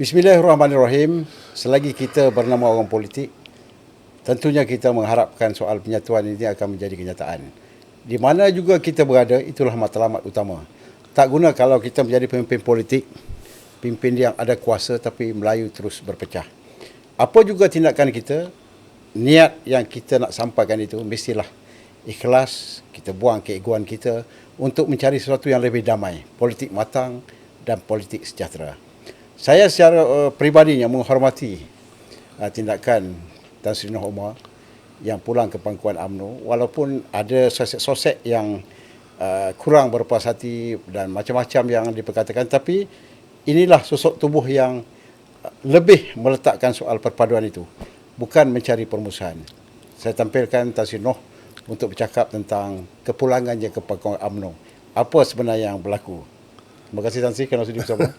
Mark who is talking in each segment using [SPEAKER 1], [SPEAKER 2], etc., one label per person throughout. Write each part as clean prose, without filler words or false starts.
[SPEAKER 1] Bismillahirrahmanirrahim. Selagi kita bernama orang politik, tentunya kita mengharapkan soal penyatuan ini akan menjadi kenyataan. Di mana juga kita berada, itulah matlamat utama. Tak guna kalau kita menjadi pemimpin politik, pimpin yang ada kuasa tapi Melayu terus berpecah. Apa juga tindakan kita, niat yang kita nak sampaikan itu mestilah ikhlas, kita buang keegoan kita untuk mencari sesuatu yang lebih damai, politik matang dan politik sejahtera. Saya secara peribadinya menghormati tindakan Tan Sri Noh Umar yang pulang ke pangkuan UMNO, walaupun ada sosek-sosek yang kurang berpuas hati dan macam-macam yang diperkatakan, tapi inilah sosok tubuh yang lebih meletakkan soal perpaduan itu, bukan mencari permusuhan. Saya tampilkan Tan Sri Noh untuk bercakap tentang kepulangannya ke pangkuan UMNO. Apa sebenarnya yang berlaku? Terima kasih Tan Sri kerana sudi bersama.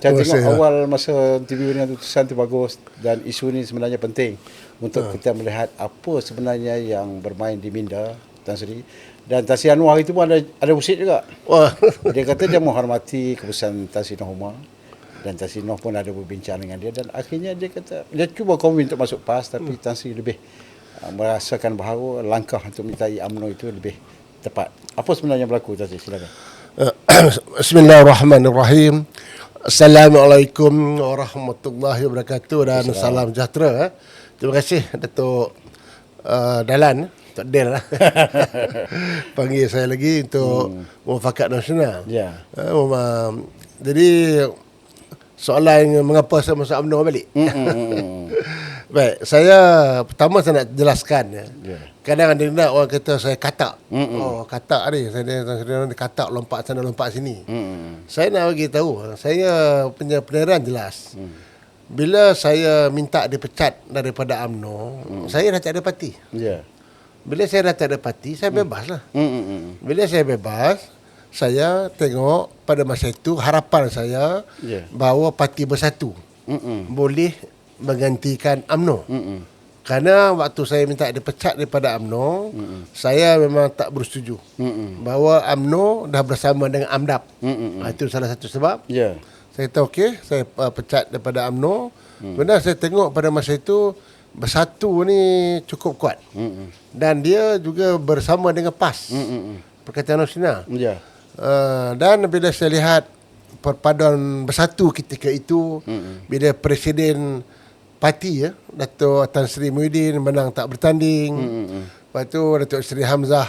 [SPEAKER 1] Saya tengok awal masa interview dengan utusan itu bagus dan isu ini sebenarnya penting untuk kita melihat apa sebenarnya yang bermain di minda Tan Sri. Dan Tan Sri Anwar itu pun ada usit juga. Dia kata dia menghormati keputusan Tan Sri Noh Umar dan Tan Sri Noh pun ada berbincang dengan dia dan akhirnya dia kata dia cuba konvin untuk masuk PAS, tapi Tan Sri lebih merasakan bahawa langkah untuk menyertai UMNO itu lebih tepat. Apa sebenarnya berlaku Tan Sri? Silakan.
[SPEAKER 2] Bismillahirrahmanirrahim. Assalamualaikum warahmatullahi wabarakatuh dan salam sejahtera. Terima kasih Datuk Dalan, Datuk Del panggil saya lagi untuk Mufakat Nasional. Jadi soalan mengapa saya masuk UMNO balik. Baik, saya pertama saya nak jelaskan ya. Kadang ada orang kata saya katak. Oh, katak ni. Saya katak lompat sana lompat sini. Saya nak bagi tahu, saya punya pendirian jelas. Bila saya minta dipecat daripada UMNO, saya dah tak ada parti. Bila saya dah tak ada parti, saya bebaslah. Bila saya bebas, saya tengok pada masa itu harapan saya bahawa parti bersatu boleh menggantikan UMNO. Kerana waktu saya minta dipecat daripada UMNO, saya memang tak bersetuju bahawa UMNO dah bersama dengan AMDAP. Itu salah satu sebab. Saya kata okey, saya pecat daripada UMNO. Benar, saya tengok pada masa itu bersatu ni cukup kuat. Dan dia juga bersama dengan PAS, Perkhidmatan Nasional. Dan bila saya lihat perpaduan bersatu ketika itu, bila Presiden parti Datuk Tan Sri Muhyiddin menang tak bertanding. Lepas tu Datuk Sri Hamzah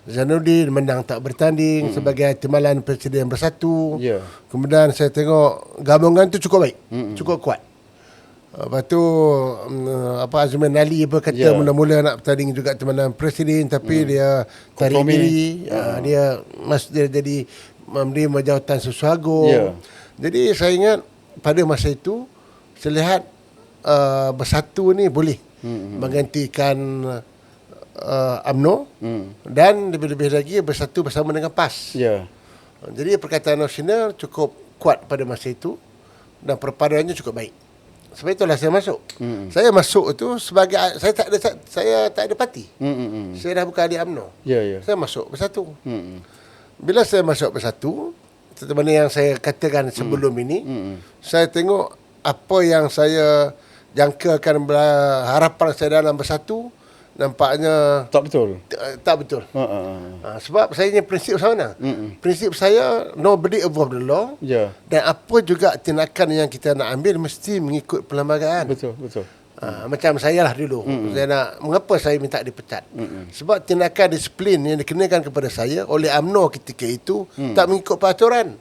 [SPEAKER 2] Zainuddin menang tak bertanding sebagai timbalan Presiden Bersatu. Kemudian saya tengok gabungan tu cukup baik, cukup kuat. Lepas tu Azman Ali kata mula-mula nak bertanding juga timbalan Presiden, tapi dia tarik diri. Dia jadi menerima jawatan sesuatu. Jadi saya ingat pada masa itu saya lihat bersatu ni boleh menggantikan UMNO dan lebih-lebih lagi bersatu bersama dengan PAS. Jadi Perkhidmatan Nasional cukup kuat pada masa itu dan perpaduannya cukup baik. Sebab itulah saya masuk. Saya masuk itu sebagai saya tak ada parti. Saya dah bukan ahli UMNO. Saya masuk bersatu. Bila saya masuk bersatu, seperti mana yang saya katakan sebelum ini, saya tengok apa yang saya jangkakan harapan saya dalam bersatu nampaknya
[SPEAKER 1] tak betul.
[SPEAKER 2] Tak betul. Sebab saya punya prinsip macam mana? Prinsip saya nobody above the law. Dan apa juga tindakan yang kita nak ambil mesti mengikut perlembagaan.
[SPEAKER 1] Betul.
[SPEAKER 2] Macam saya lah dulu. Saya nak, mengapa saya minta dipecat? Sebab tindakan disiplin yang dikenakan kepada saya oleh UMNO ketika itu tak mengikut peraturan.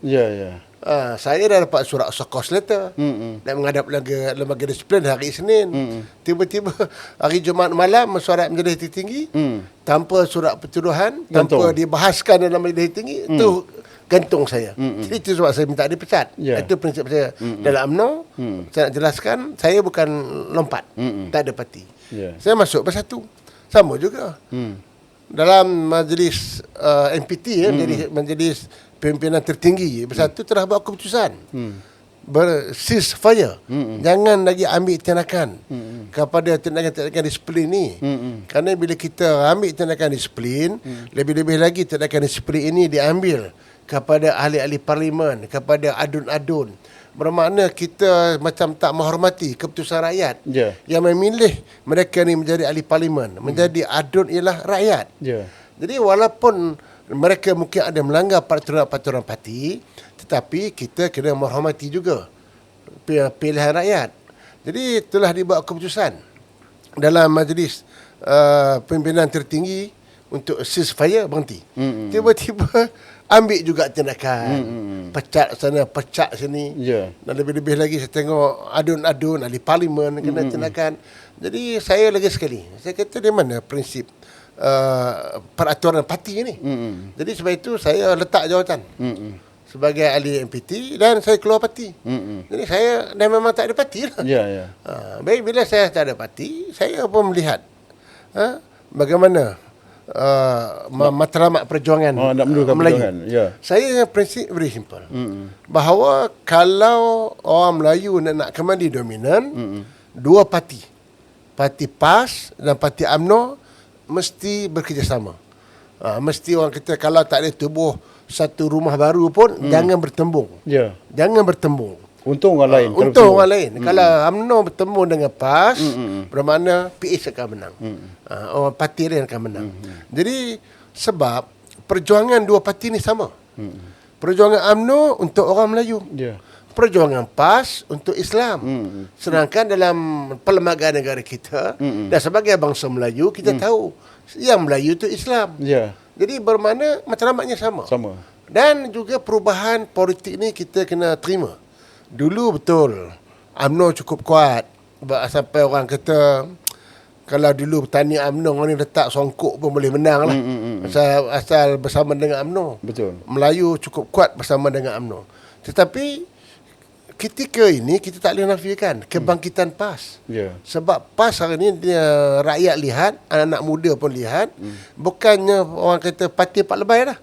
[SPEAKER 2] Saya dah dapat surat cause letter dan menghadap lembaga disiplin hari Isnin. Tiba-tiba hari Jumaat malam mesyuarat majlis tertinggi tanpa surat pertuduhan, tanpa dibahaskan dalam majlis tertinggi, itu gantung saya. Jadi itu sebab saya minta dipecat. Itu prinsip saya dalam UMNO. Saya nak jelaskan, saya bukan lompat, tak ada parti. Saya masuk bersatu. Sama juga dalam majlis MPT, jadi majlis pimpinan tertinggi bersatu telah buat keputusan ceasefire. Jangan lagi ambil tindakan kepada tindakan disiplin ni. Kerana bila kita ambil tindakan disiplin, lebih-lebih lagi tindakan disiplin ini diambil kepada ahli-ahli parlimen, kepada adun-adun, bermakna kita macam tak menghormati keputusan rakyat.
[SPEAKER 1] Ya.
[SPEAKER 2] Yang memilih mereka ni menjadi ahli parlimen, menjadi adun ialah rakyat.
[SPEAKER 1] Ya.
[SPEAKER 2] Jadi walaupun mereka mungkin ada melanggar peraturan-peraturan parti, tetapi kita kena menghormati juga pilihan rakyat. Jadi telah dibuat keputusan dalam majlis pimpinan tertinggi untuk ceasefire berhenti. Tiba-tiba ambil juga tindakan. Pecat sana, pecat sini.
[SPEAKER 1] Ya.
[SPEAKER 2] Dan lebih-lebih lagi saya tengok adun-adun ahli parlimen kena tindakan. Jadi saya lagi sekali, saya kata di mana prinsip peraturan parti ni. Jadi sebab itu saya letak jawatan sebagai ahli MPT dan saya keluar parti. Jadi saya dah memang tak ada parti lah.
[SPEAKER 1] Ya, ya.
[SPEAKER 2] Baik, bila saya tak ada parti, saya pun melihat bagaimana matlamat perjuangan
[SPEAKER 1] Nak menurunkan
[SPEAKER 2] Melayu.
[SPEAKER 1] perjuangan. Ya.
[SPEAKER 2] Saya prinsip very simple. Bahawa kalau orang Melayu nak kembali dominan, dua parti, parti PAS dan parti UMNO mesti bekerjasama. Mesti orang kita kalau tak ada tubuh satu rumah baru pun jangan bertembung.
[SPEAKER 1] Ya.
[SPEAKER 2] Jangan bertembung.
[SPEAKER 1] Untung orang lain.
[SPEAKER 2] Untuk orang lain. Kalau UMNO bertemu dengan PAS, bermakna PAS akan menang. Orang parti lain akan menang. Jadi sebab perjuangan dua parti ni sama. Perjuangan UMNO untuk orang Melayu.
[SPEAKER 1] Ya.
[SPEAKER 2] Perjuangan PAS untuk Islam. Sedangkan dalam perlembagaan negara kita dan sebagai bangsa Melayu, kita tahu yang Melayu itu Islam.
[SPEAKER 1] Ya.
[SPEAKER 2] Jadi bermakna matlamatnya sama.
[SPEAKER 1] Sama.
[SPEAKER 2] Dan juga perubahan politik ni kita kena terima. Dulu betul UMNO cukup kuat. Sampai orang kata kalau dulu petani UMNO ni letak songkok pun boleh menang lah. Asal bersama dengan UMNO.
[SPEAKER 1] Betul.
[SPEAKER 2] Melayu cukup kuat bersama dengan UMNO. Tetapi ketika ini kita tak boleh nafikan kebangkitan PAS.
[SPEAKER 1] Ya.
[SPEAKER 2] Sebab PAS hari ni dia, rakyat lihat, anak-anak muda pun lihat, bukannya orang kata parti Pak Lebay dah.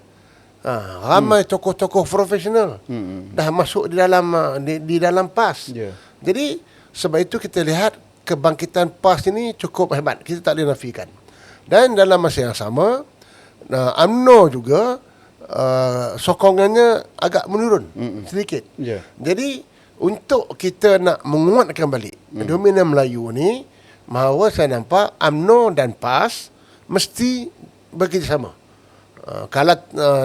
[SPEAKER 2] Ramai tokoh-tokoh profesional dah masuk di dalam PAS.
[SPEAKER 1] Ya.
[SPEAKER 2] Jadi sebab itu kita lihat kebangkitan PAS ini cukup hebat. Kita tak boleh nafikan. Dan dalam masa yang sama, UMNO juga sokongannya agak menurun sedikit.
[SPEAKER 1] Ya.
[SPEAKER 2] Jadi untuk kita nak menguatkan balik dominan Melayu ni, bahawa saya nampak UMNO dan PAS mesti bekerjasama. Kalau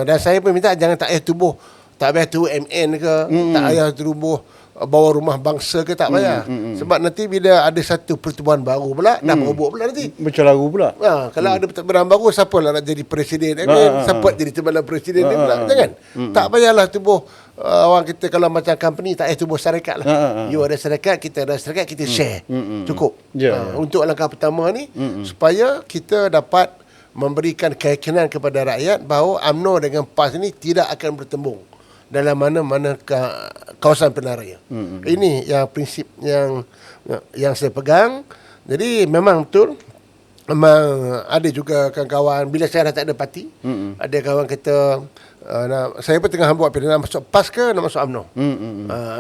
[SPEAKER 2] dan saya pun minta jangan tak payah tubuh, tak payah tubuh MN ke, tak payah tubuh bawa rumah bangsa ke, tak payah. Sebab nanti bila ada satu pertubuhan baru pula, dah berobok pula nanti.
[SPEAKER 1] Bercelaru pula.
[SPEAKER 2] Kalau ada pertubuhan baru, siapa lah nak jadi presiden MN, siapa jadi timbalan presiden pula. Jangan. Tak payahlah tubuh orang kita kalau macam company tak payah tubuh syarikat lah. You ada syarikat, kita ada syarikat, kita share. Cukup. Untuk langkah pertama ni supaya kita dapat memberikan keyakinan kepada rakyat bahawa UMNO dengan PAS ini tidak akan bertembung dalam mana-mana kawasan pilihan raya. Ini yang prinsip yang saya pegang. Jadi memang betul, memang ada juga kawan-kawan bila saya dah tak ada parti, ada kawan kata saya pun tengah buat pilihan nak masuk PAS ke nak masuk UMNO.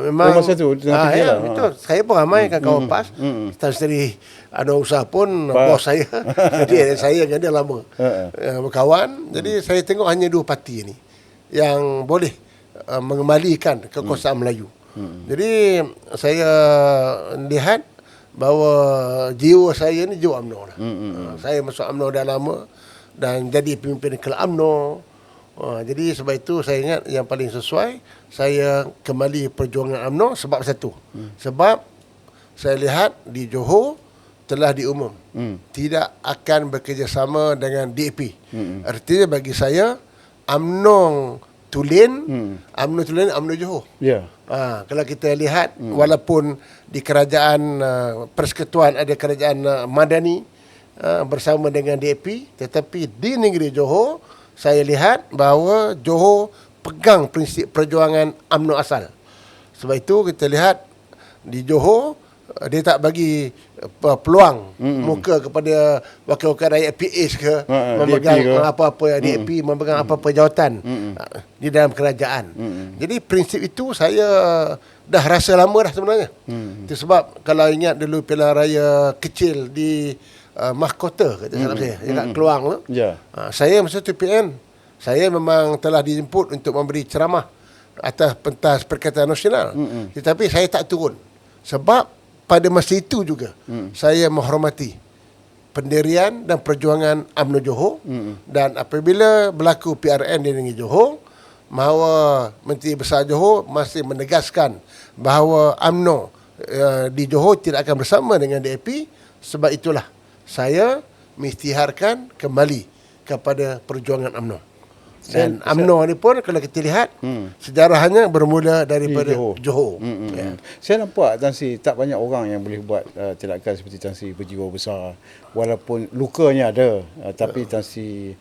[SPEAKER 2] Memang
[SPEAKER 1] masa tu tengah fikir lah.
[SPEAKER 2] betul. Saya pun ramai kawan PAS. Tan Sri ada usaha pun bos saya. Jadi saya dengan dia lama berkawan. Jadi saya tengok hanya dua parti ni yang boleh mengembalikan kekuasaan Melayu. Jadi saya lihat bahawa jiwa saya ni jiwa UMNO lah. Saya masuk UMNO dah lama dan jadi pemimpin kelab UMNO. Jadi sebab itu saya ingat yang paling sesuai saya kembali perjuangan UMNO sebab satu. Sebab saya lihat di Johor telah diumum tidak akan bekerjasama dengan DAP. Artinya bagi saya UMNO Tulen, UMNO Tulen, UMNO Johor.
[SPEAKER 1] Ya.
[SPEAKER 2] Kalau kita lihat walaupun di kerajaan persekutuan ada kerajaan Madani bersama dengan DAP, tetapi di negeri Johor saya lihat bahawa Johor pegang prinsip perjuangan UMNO asal. Sebab itu kita lihat di Johor dia tak bagi peluang muka kepada wakil-wakil rakyat PAS ke memegang apa-apa DAP, memegang apa-apa jawatan di dalam kerajaan. Jadi prinsip itu saya dah rasa lama dah sebenarnya. Itu sebab kalau ingat dulu pilihan raya kecil di Mahkota kata salah saya dekat Keluang tu. Saya masa tu PN, saya memang telah dijemput untuk memberi ceramah atas pentas Perikatan Nasional. Tetapi saya tak turun. Sebab pada masa itu juga saya menghormati pendirian dan perjuangan UMNO Johor. Dan apabila berlaku PRN di negeri Johor, bahawa Menteri Besar Johor masih menegaskan bahawa UMNO di Johor tidak akan bersama dengan DAP. Sebab itulah saya mengisytiharkan kembali kepada perjuangan UMNO. Dan UMNO ni pun kalau kita lihat sejarahnya bermula daripada Johor.
[SPEAKER 1] Ya. Saya nampak Tan Sri tak banyak orang yang boleh buat tindakan seperti Tan Sri berjiwa besar, walaupun lukanya ada, tapi Tan Sri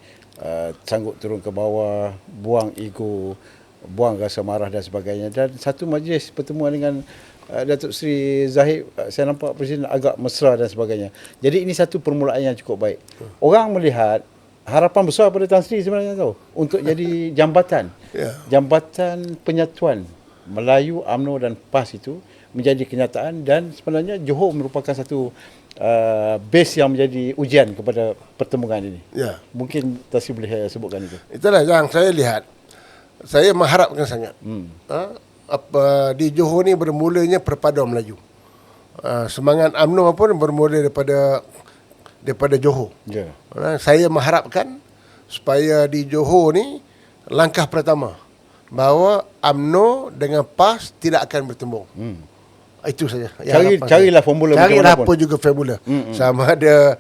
[SPEAKER 1] sanggup turun ke bawah, buang ego, buang rasa marah dan sebagainya. Dan satu majlis pertemuan dengan Datuk Seri Zahid, saya nampak Presiden agak mesra dan sebagainya. Jadi ini satu permulaan yang cukup baik. Orang melihat harapan besar pada Tan Sri sebenarnya tahu untuk jadi jambatan. Jambatan penyatuan Melayu, UMNO dan PAS itu menjadi kenyataan, dan sebenarnya Johor merupakan satu base yang menjadi ujian kepada pertemuan ini. Mungkin Tan Sri boleh sebutkan itu.
[SPEAKER 2] Itulah yang saya lihat. Saya mengharapkan sangat. Di Johor ni bermulanya perpaduan Melayu. Semangat UMNO pun bermula daripada Johor. Saya mengharapkan supaya di Johor ni langkah pertama bahawa UMNO dengan PAS tidak akan bertembung. Itu saja.
[SPEAKER 1] Carilah formula.
[SPEAKER 2] Carilah apa juga formula. Sama ada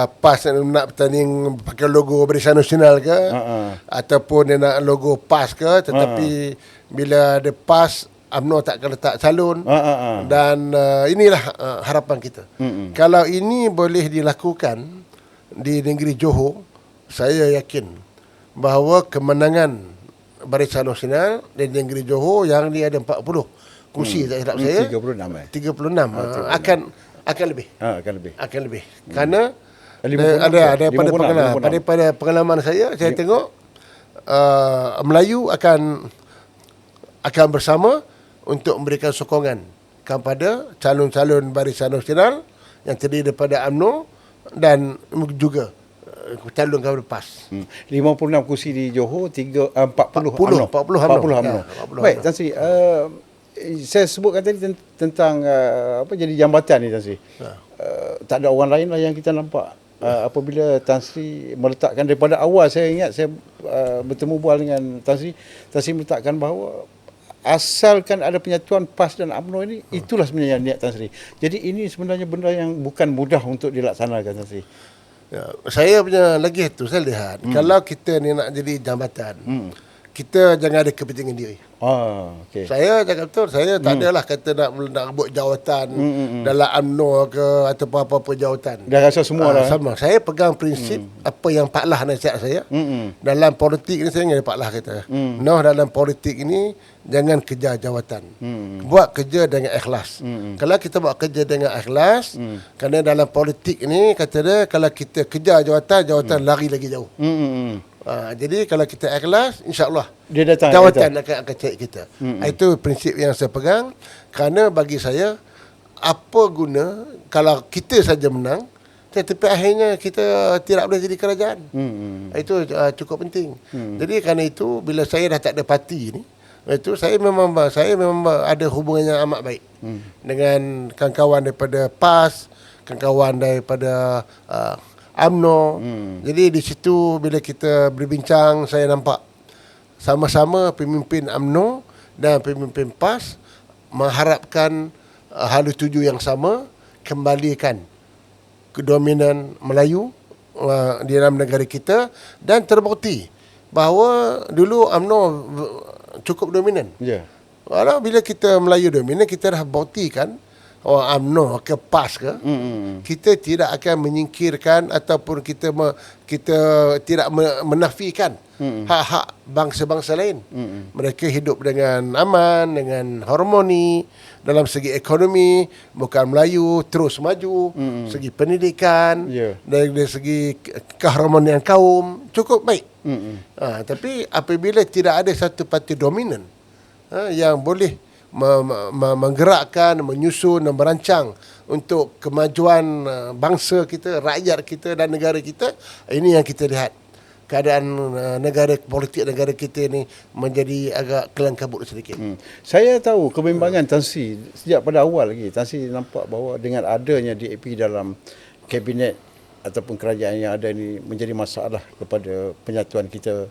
[SPEAKER 2] PAS nak bertanding pakai logo Barisan Nasional ke, ataupun dia nak logo PAS ke, tetapi bila ada PAS, UMNO tak akan letak calon. Dan inilah harapan kita. Kalau ini boleh dilakukan di negeri Johor, saya yakin bahawa kemenangan Barisan Nasional di negeri Johor yang dia ada 40 kursi, tak silap saya 36 akan lebih. Akan lebih. Kerana daripada pengalaman saya tengok Melayu akan bersama untuk memberikan sokongan kepada calon-calon Barisan Nasional yang terdiri daripada UMNO dan juga calon kepada PAS.
[SPEAKER 1] 56 kursi di Johor, 40 UMNO. Baik, Tan Sri, saya sebutkan tadi tentang jadi jambatan ni, Tan Sri. Tak ada orang lain lah yang kita nampak. Apabila Tan Sri meletakkan daripada awal, saya ingat saya bertemu bual dengan Tan Sri meletakkan bahawa asalkan ada penyatuan PAS dan UMNO ini, itulah sebenarnya niat Tan Sri. Jadi ini sebenarnya benda yang bukan mudah untuk dilaksanakan, Tan Sri.
[SPEAKER 2] Saya punya lagi itu, saya lihat kalau kita ni nak jadi jambatan, kita jangan ada kepentingan diri. Saya cakap betul, saya tak adalah kata nak buat jawatan dalam UMNO ke atau apa-apa jawatan.
[SPEAKER 1] Dah rasa semua dah.
[SPEAKER 2] Sama. Saya pegang prinsip apa yang Pak Lah nasihat saya. Dalam politik ni saya ingat Pak Lah kata. Dalam politik ini jangan kejar jawatan. Buat kerja dengan ikhlas. Kalau kita buat kerja dengan ikhlas, kerana dalam politik ni kata dia, kalau kita kejar jawatan lari lagi jauh. Jadi kalau kita ikhlas, insya-Allah dia datang, jawatan akan cari kita. Itu prinsip yang saya pegang. Kerana bagi saya, apa guna kalau kita saja menang, tetapi akhirnya kita tidak boleh jadi kerajaan. Itu cukup penting. Jadi kerana itu, bila saya dah tak ada parti ni, itu saya memang ada hubungan yang amat baik dengan kawan-kawan daripada PAS, kawan-kawan daripada UMNO. Jadi di situ bila kita berbincang, saya nampak sama-sama pemimpin UMNO dan pemimpin PAS mengharapkan halu tuju yang sama, kembalikan kedominan Melayu di dalam negara kita, dan terbukti bahawa dulu UMNO cukup dominan. Walau bila kita Melayu dominan, kita dah buktikan UMNO ke PAS ke, kita tidak akan menyingkirkan ataupun kita tidak menafikan hak-hak bangsa-bangsa lain. Mereka hidup dengan aman, dengan harmoni, dalam segi ekonomi, bukan Melayu terus maju, segi pendidikan, dari segi keharmonian kaum cukup baik. Tapi apabila tidak ada satu parti dominan yang boleh menggerakkan, menyusun dan merancang untuk kemajuan bangsa kita, rakyat kita dan negara kita, ini yang kita lihat keadaan negara politik negara kita ni menjadi agak kelang kabut sedikit.
[SPEAKER 1] Saya tahu kebimbangan Tan Sri sejak pada awal lagi. Tan Sri nampak bahawa dengan adanya DAP dalam kabinet ataupun kerajaan yang ada ini menjadi masalah kepada penyatuan kita,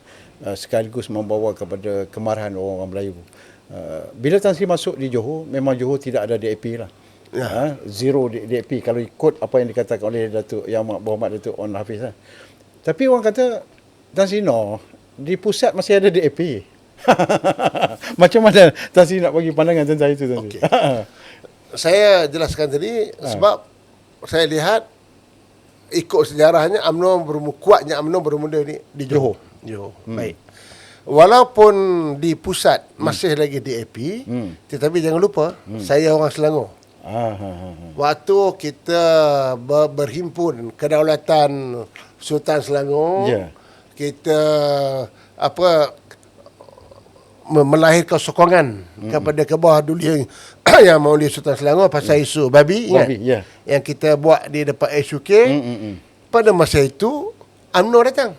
[SPEAKER 1] sekaligus membawa kepada kemarahan orang-orang Melayu. Bila Tan Sri masuk di Johor, memang Johor tidak ada DAP lah. Ya. Zero DAP kalau ikut apa yang dikatakan oleh Datuk Yang Berhormat Datuk On Hafiz lah. Tapi orang kata Tan Sri Noh di pusat masih ada DAP. Macam mana Tan Sri nak bagi pandangan tentang itu, Tan Sri?
[SPEAKER 2] Okay. Saya jelaskan tadi sebab saya lihat ikut sejarahnya kuatnya UMNO bermula di Johor. Baik. Walaupun di pusat masih lagi DAP, tetapi jangan lupa saya orang Selangor. Waktu kita berhimpun kedaulatan Sultan Selangor, kita melahirkan sokongan kepada ke bawah dulu yang mauli Sultan Selangor pasal isu babi, ingat? Yang kita buat di depan SUK. Pada masa itu UMNO datang.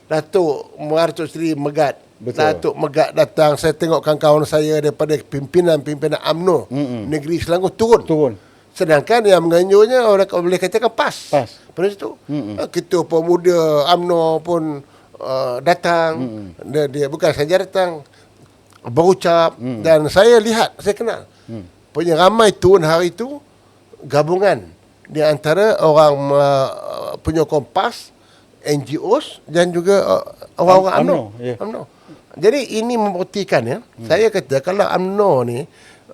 [SPEAKER 2] Datuk Datuk Seri Megat. Betul. Datuk Megat datang. Saya tengok kawan-kawan saya daripada pimpinan UMNO negeri Selangor turun. Sedangkan yang menganjurnya orang boleh katakan PAS. Pada situ Ketua Pemuda UMNO pun datang. Dia bukan saja datang, berucap. Dan saya lihat, saya kenal punya ramai turun hari itu gabungan di antara orang penyokong PAS, NGOs dan juga orang-orang UMNO. Jadi ini membuktikan saya kata kalau UMNO ni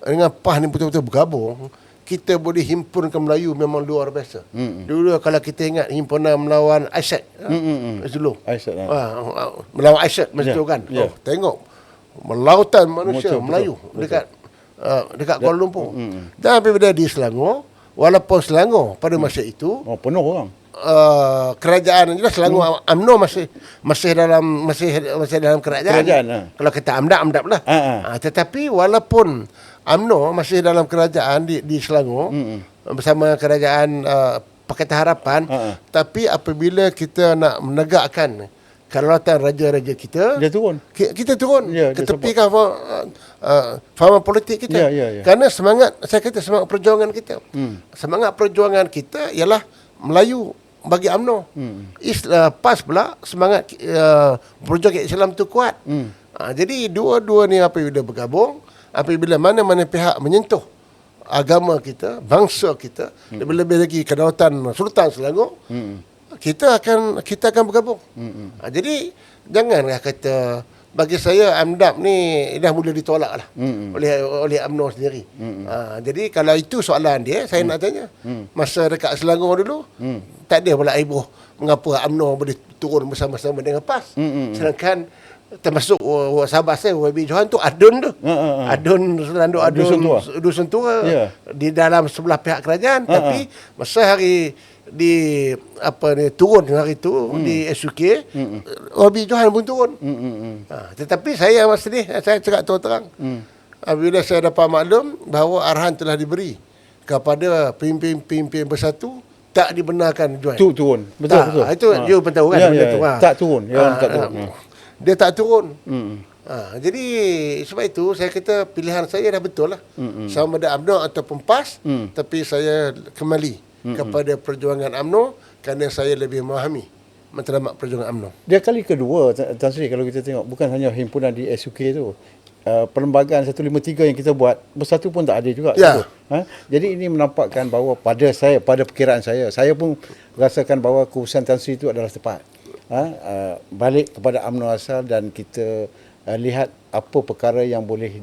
[SPEAKER 2] dengan PAS ni betul-betul bergabung, kita boleh himpunkan Melayu memang luar biasa. Dulu kalau kita ingat himpunan melawan Aisyad dulu. Melawan Aisyad masa tu kan. Tengok melautan manusia Melayu dekat Kuala Lumpur. Dan apabila di Selangor, walaupun Selangor pada masa itu
[SPEAKER 1] penuh orang.
[SPEAKER 2] Kerajaan jelas Selangor UMNO masih dalam kerajaan. Kalau kata AMDAP lah. Tetapi walaupun UMNO masih dalam kerajaan di Selangor bersama kerajaan Pakatan Harapan, tapi apabila kita nak menegakkan kedaulatan raja-raja kita, kita turun ke tepi faham politik kita. Kerana semangat, saya kata semangat perjuangan kita. Semangat perjuangan kita ialah Melayu bagi UMNO. PAS pula semangat projek Islam tu kuat. Jadi dua-dua ni apabila bergabung, apabila mana-mana pihak menyentuh agama kita, bangsa kita, lebih-lebih lagi kedaulatan Sultan Selangor, kita akan bergabung. Jadi janganlah kata, bagi saya AMDAP ni dah mula ditolak lah oleh UMNO sendiri. Jadi kalau itu soalan dia, saya nak tanya, masa dekat Selangor dulu tak ada pula ibu mengapa UMNO boleh turun bersama-sama dengan PAS. Sedangkan termasuk sahabat saya YB Johan tu Adun tu. Adun Dusun Tua di dalam sebelah pihak kerajaan. Tapi masa hari turun hari tu di SUK, YB Johan pun turun. Tetapi saya sedih, saya cakap terang-terang. Bila saya dapat maklum bahawa arahan telah diberi kepada pimpin-pimpin bersatu, tak dibenarkan join.
[SPEAKER 1] Turun. Betul.
[SPEAKER 2] Itu dia pun tahu kan.
[SPEAKER 1] Tak turun. Tak turun.
[SPEAKER 2] Dia tak turun. Jadi sebab itu saya kata pilihan saya dah betul lah. Sama ada UMNO ataupun PAS, tapi saya kembali kepada perjuangan UMNO kerana saya lebih memahami matlamat perjuangan UMNO. Dia
[SPEAKER 1] kali kedua, Tan Sri, kalau kita tengok, bukan hanya himpunan di SUK tu. Perlembagaan 153 yang kita buat, bersatu pun tak ada juga. Jadi ini menampakkan bahawa pada perkiraan saya pun rasakan bahawa keputusan Tan Sri itu adalah tepat. Balik kepada UMNO asal dan kita lihat apa perkara yang boleh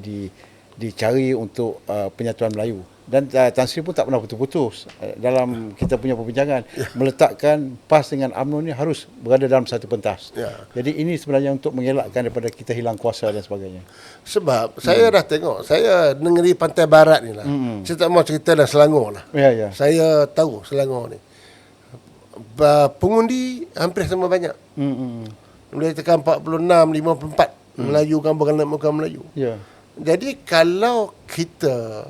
[SPEAKER 1] dicari untuk penyatuan Melayu. Dan Tan Sri pun tak pernah putus-putus dalam kita punya perbincangan meletakkan PAS dengan UMNO ni harus berada dalam satu pentas. Jadi ini sebenarnya untuk mengelakkan daripada kita hilang kuasa dan sebagainya.
[SPEAKER 2] Sebab saya dah tengok, saya negeri pantai barat ni lah. Saya tak mau cerita dah Selangor lah. Saya tahu Selangor ni pengundi hampir sama banyak. Boleh tekan 46, 54 Melayu kan bukan Melayu. Jadi kalau kita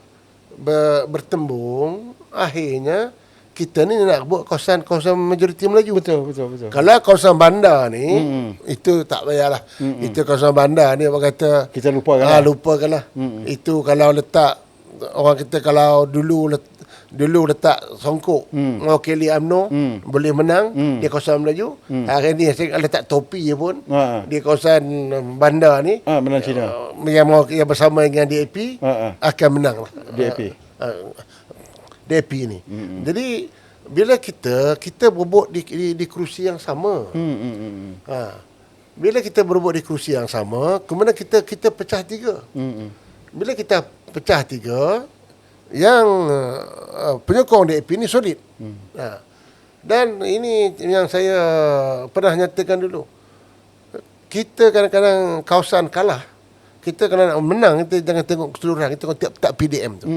[SPEAKER 2] bertembung, akhirnya kita ni nak buat kawasan majoriti Melayu.
[SPEAKER 1] Betul.
[SPEAKER 2] Kalau kawasan bandar ni, itu tak payahlah. Itu kawasan bandar ni orang kata
[SPEAKER 1] Kita lupakan.
[SPEAKER 2] lupakanlah. Itu kalau letak orang kita kalau dulu letak songkok mewakili UMNO boleh menang di kawasan Melayu. Hari ni saya letak topi je pun di kawasan bandar ni
[SPEAKER 1] Menang Cina.
[SPEAKER 2] yang bersama dengan DAP akan menang lah. DAP ni. Jadi bila kita berebut di kerusi yang sama. Bila kita berebut di kerusi yang sama, kemudian kita pecah tiga. Bila kita pecah tiga, yang penyokong DAP ni solid. Dan ini yang saya pernah nyatakan dulu. Kita kadang-kadang kawasan kalah. Kita kalau nak menang, kita jangan tengok keseluruhan, kita tengok tiap-tiap PDM tu.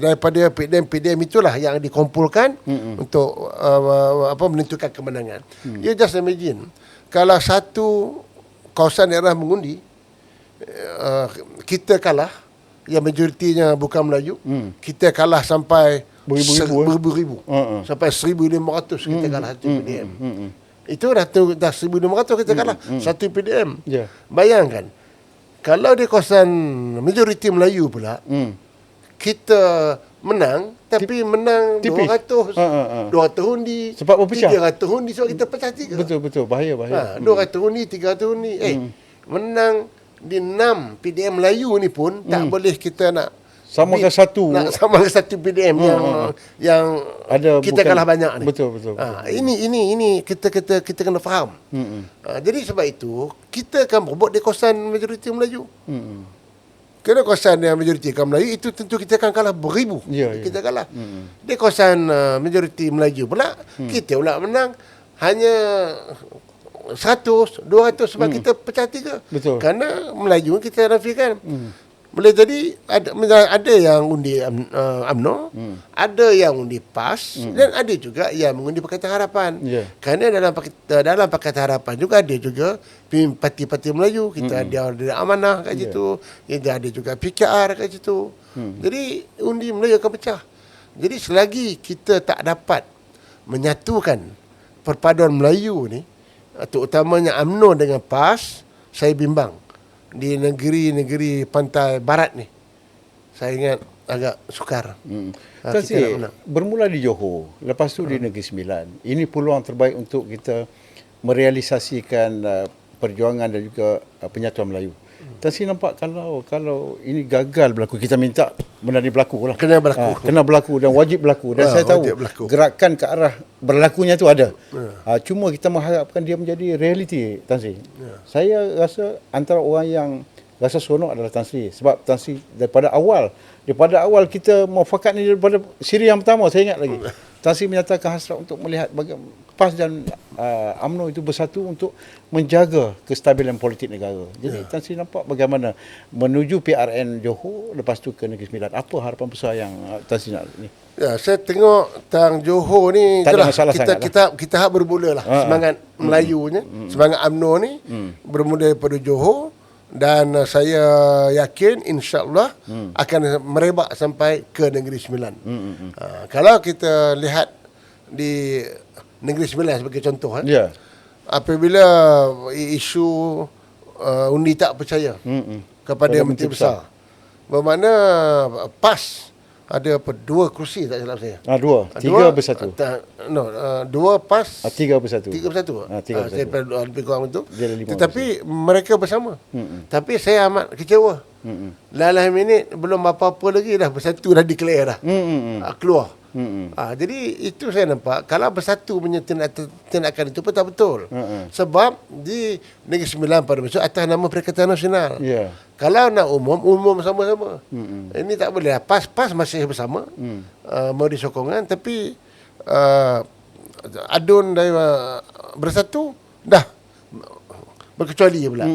[SPEAKER 2] Daripada PDM itulah yang dikumpulkan untuk menentukan kemenangan. You just imagine, kalau satu kawasan daerah mengundi, kita kalah, yang majoritinya bukan Melayu, kita kalah sampai beribu-ribu. Sampai 1,500 kita kalah satu PDM. Itu dah 1,500 kita kalah satu PDM. Bayangkan, kalau di kawasan majoriti Melayu pula, kita menang, tapi menang
[SPEAKER 1] tipis.
[SPEAKER 2] 200 undi.
[SPEAKER 1] Sebab berpecah.
[SPEAKER 2] 300 undi sebab kita pecah tiga.
[SPEAKER 1] Betul. Bahaya.
[SPEAKER 2] 200 undi, 300 undi. Menang di 6 PDM Melayu ni pun tak boleh kita nak
[SPEAKER 1] Samakan satu.
[SPEAKER 2] Nak samakan satu PDM yang
[SPEAKER 1] ada
[SPEAKER 2] kita
[SPEAKER 1] bukan,
[SPEAKER 2] kalah banyak ni.
[SPEAKER 1] Betul.
[SPEAKER 2] Ini kita kena faham. Jadi sebab itu kita akan berebut di kawasan majoriti Melayu. Kerana kawasan yang majoriti kaum Melayu itu tentu kita akan kalah beribu. Kita kalah. Di kawasan majoriti Melayu pula kita pula menang hanya 100, 200 sebab kita pecah tiga.
[SPEAKER 1] Betul.
[SPEAKER 2] Kerana Melayu kita nafikan. Boleh jadi ada yang undi UMNO, ada yang undi PAS, dan ada juga yang mengundi Pakatan Harapan. Kerana dalam Pakatan Harapan juga ada juga parti-parti Melayu. Kita ada Amanah kat situ, kita ada juga PKR kat situ. Jadi undi Melayu akan pecah. Jadi selagi kita tak dapat menyatukan perpaduan Melayu ni, terutamanya UMNO dengan PAS, saya bimbang. Di negeri-negeri pantai barat ni, saya ingat agak sukar.
[SPEAKER 1] Bermula di Johor, lepas tu di Negeri Sembilan. Ini peluang terbaik untuk kita merealisasikan perjuangan dan juga penyatuan Melayu. Tan Sri nampak kalau ini gagal berlaku, kita minta benda ni berlaku lah.
[SPEAKER 2] Kena berlaku.
[SPEAKER 1] Kena berlaku dan wajib berlaku. Dan saya tahu gerakan ke arah berlakunya tu ada. Cuma kita mengharapkan dia menjadi realiti, Tan Sri. Saya rasa antara orang yang rasa seronok adalah Tan Sri. Sebab Tan Sri daripada awal kita muafakat ni daripada siri yang pertama, saya ingat lagi. Tan Sri menyatakan hasrat untuk melihat bagaimana PAS dan UMNO itu bersatu untuk menjaga kestabilan politik negara. Jadi Tan Sri nampak bagaimana menuju PRN Johor, lepas tu ke Negeri Sembilan. Apa harapan besar yang Tan Sri nak ni?
[SPEAKER 2] Ya, saya tengok tang Johor ni
[SPEAKER 1] tak ada masalah
[SPEAKER 2] kita bermula lah semangat Melayunya, semangat UMNO ni bermula daripada Johor. Dan saya yakin insya-Allah akan merebak sampai ke Negeri Sembilan. Kalau kita lihat di Negeri Sembilan sebagai contoh, apabila isu undi tak percaya kepada Menteri Besar, bermakna PAS ada 2 kerusi tak silap saya.
[SPEAKER 1] 3-1.
[SPEAKER 2] Dua PAS.
[SPEAKER 1] 3-1.
[SPEAKER 2] 3-1. Saya lebih kurang itu. Tetapi
[SPEAKER 1] 5%.
[SPEAKER 2] mereka bersama. Tapi saya amat kecewa. Lalah minit belum apa-apa lagi dah bersatu, dah declare dah. Keluar. Jadi itu saya nampak kalau bersatu punya tindakan itu betul-betul. Sebab di Negeri Sembilan pada masa atas nama Perikatan Nasional. Kalau nak umum sama-sama. Ini tak boleh. PAS masih bersama. Memberi sokongan, tapi adun dari bersatu dah berkecuali pula.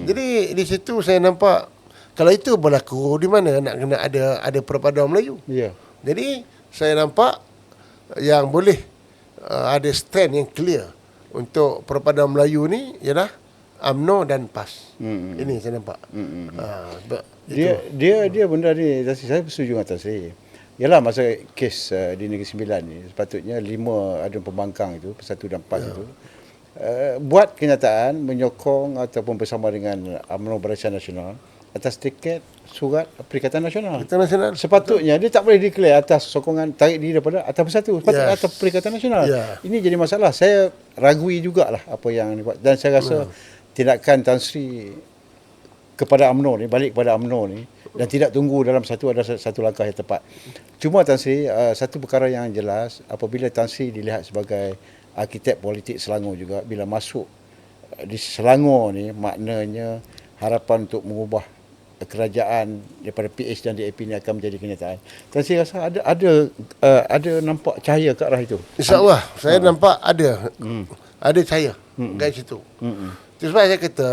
[SPEAKER 2] Jadi di situ saya nampak kalau itu berlaku, di mana nak kena ada perpaduan Melayu. Jadi saya nampak yang boleh ada stand yang clear untuk perpaduan Melayu ni ialah UMNO dan PAS. Ini saya nampak.
[SPEAKER 1] Dia benda ni, saya bersetuju dengan Tan Sri. Yalah, masa kes di Negeri Sembilan ni, sepatutnya 5 aduan pembangkang itu, Persatu dan PAS itu, buat kenyataan menyokong ataupun bersama dengan UMNO Barisan Nasional atas tiket surat Perikatan Nasional.
[SPEAKER 2] Internasional.
[SPEAKER 1] Sepatutnya dia tak boleh declare atas sokongan tarik diri daripada atas Persatu, sepatutnya atas Perikatan Nasional. Ini jadi masalah. Saya ragui jugalah apa yang dibuat, dan saya rasa tindakan Tan Sri kepada UMNO ni, balik kepada UMNO ni, dan tidak tunggu dalam adalah satu langkah yang tepat. Cuma Tan Sri, satu perkara yang jelas, apabila Tan Sri dilihat sebagai arkitek politik Selangor juga, bila masuk di Selangor ni, maknanya harapan untuk mengubah kerajaan daripada PH dan DAP ni akan menjadi kenyataan. Tan Sri rasa ada nampak cahaya ke arah itu.
[SPEAKER 2] InsyaAllah saya nampak ada cahaya kat situ. Itu sebab saya kata,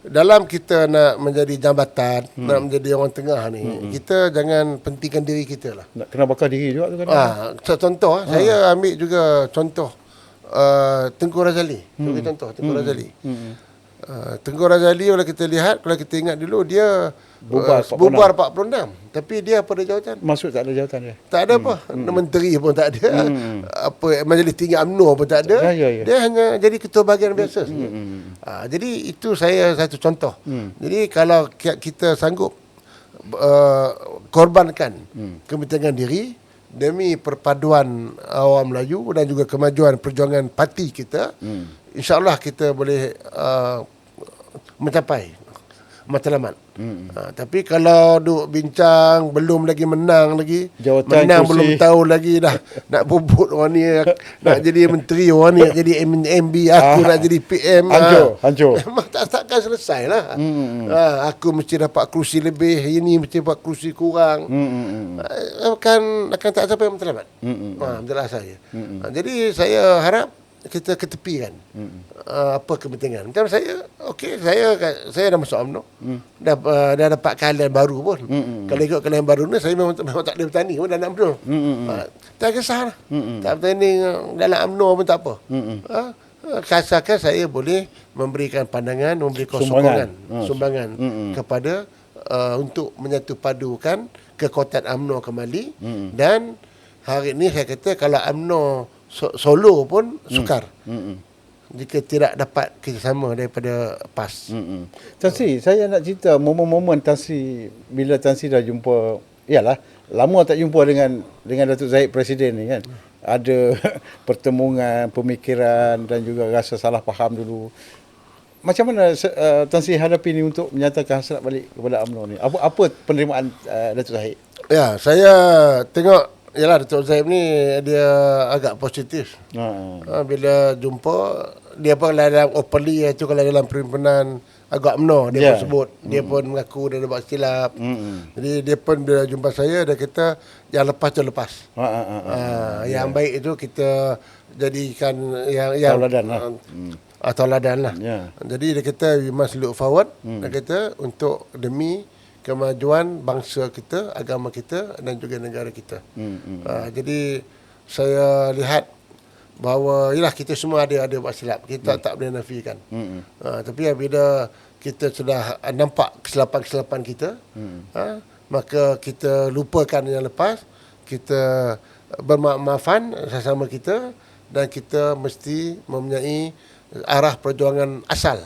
[SPEAKER 2] dalam kita nak menjadi jambatan, nak menjadi orang tengah ni, kita jangan pentingkan diri kita lah.
[SPEAKER 1] Nak kena bakar diri juga tu kan.
[SPEAKER 2] Contoh, saya ambil juga contoh Tengku Razali. Contoh Tengku Razali. Tengku Razali, kalau kita lihat, kalau kita ingat dulu, dia bubar 46. Tapi dia apa ada jawatan?
[SPEAKER 1] Masuk tak ada jawatan dia.
[SPEAKER 2] Tak ada apa. Menteri pun tak ada. Apa majlis tinggi UMNO pun tak ada. Dia hanya jadi ketua bahagian biasa saja. Jadi itu saya satu contoh. Jadi kalau kita sanggup korbankan kepentingan diri demi perpaduan awam Melayu dan juga kemajuan perjuangan parti kita, insya-Allah kita boleh mencapai matlamat. Tapi kalau duk bincang, belum lagi menang lagi,
[SPEAKER 1] jawatan
[SPEAKER 2] menang
[SPEAKER 1] kursi,
[SPEAKER 2] belum tahu lagi dah nak bubut orang ni, nak jadi menteri, orang ni nak jadi MB, aku nak jadi PM.
[SPEAKER 1] Hancur.
[SPEAKER 2] Memang takkan selesai lah. Aku mesti dapat kerusi lebih, ini mesti dapat kerusi kurang. Akan tak sampai matlamat. Jelas saya. Jadi saya harap kita ketepikan apa kepentingan. Macam saya, saya dah masuk UMNO, dah dapat keahlian baru pun. Kalau ikut keahlian baru ni, saya memang tak boleh bertanding pun dalam UMNO. Tak kisah lah. Tak bertanding dalam UMNO pun tak apa. Asalkan saya boleh memberikan pandangan, memberikan sumbangan kepada untuk menyatu padukan kekuatan UMNO kembali. Dan hari ini saya kata, kalau UMNO solo pun sukar jika tidak dapat kerjasama daripada PAS.
[SPEAKER 1] Tan Sri, saya nak cerita momen-momen Tan Sri, bila Tan Sri dah jumpa, yalah, lama tak jumpa dengan Datuk Zahid Presiden ni kan. Ada pertemuan, pemikiran dan juga rasa salah faham dulu. Macam mana Tan Sri hadapi ni untuk menyatakan hasrat balik kepada UMNO ni? Apa penerimaan Datuk Zahid?
[SPEAKER 2] Ya, saya tengok, yalah, Datuk Zahid ni dia agak positif. Bila jumpa, dia pun dalam openly tu, kalau dalam perhimpunan agak UMNO dia pun sebut, dia pun mengaku dia ada buat silap. Jadi dia pun bila jumpa saya, dia kata yang lepas tu lepas. Yang baik itu kita jadikan yang
[SPEAKER 1] tauladan lah.
[SPEAKER 2] Tauladan lah. Jadi dia kata we must look forward. Dia kata untuk demi kemajuan bangsa kita, agama kita dan juga negara kita. Jadi saya lihat bahawa yalah, kita semua ada buat silap. Kita tak boleh nafikan. Tapi bila kita sudah nampak kesilapan-kesilapan kita, maka kita lupakan yang lepas, kita bermaafan sesama kita, dan kita mesti mempunyai arah perjuangan asal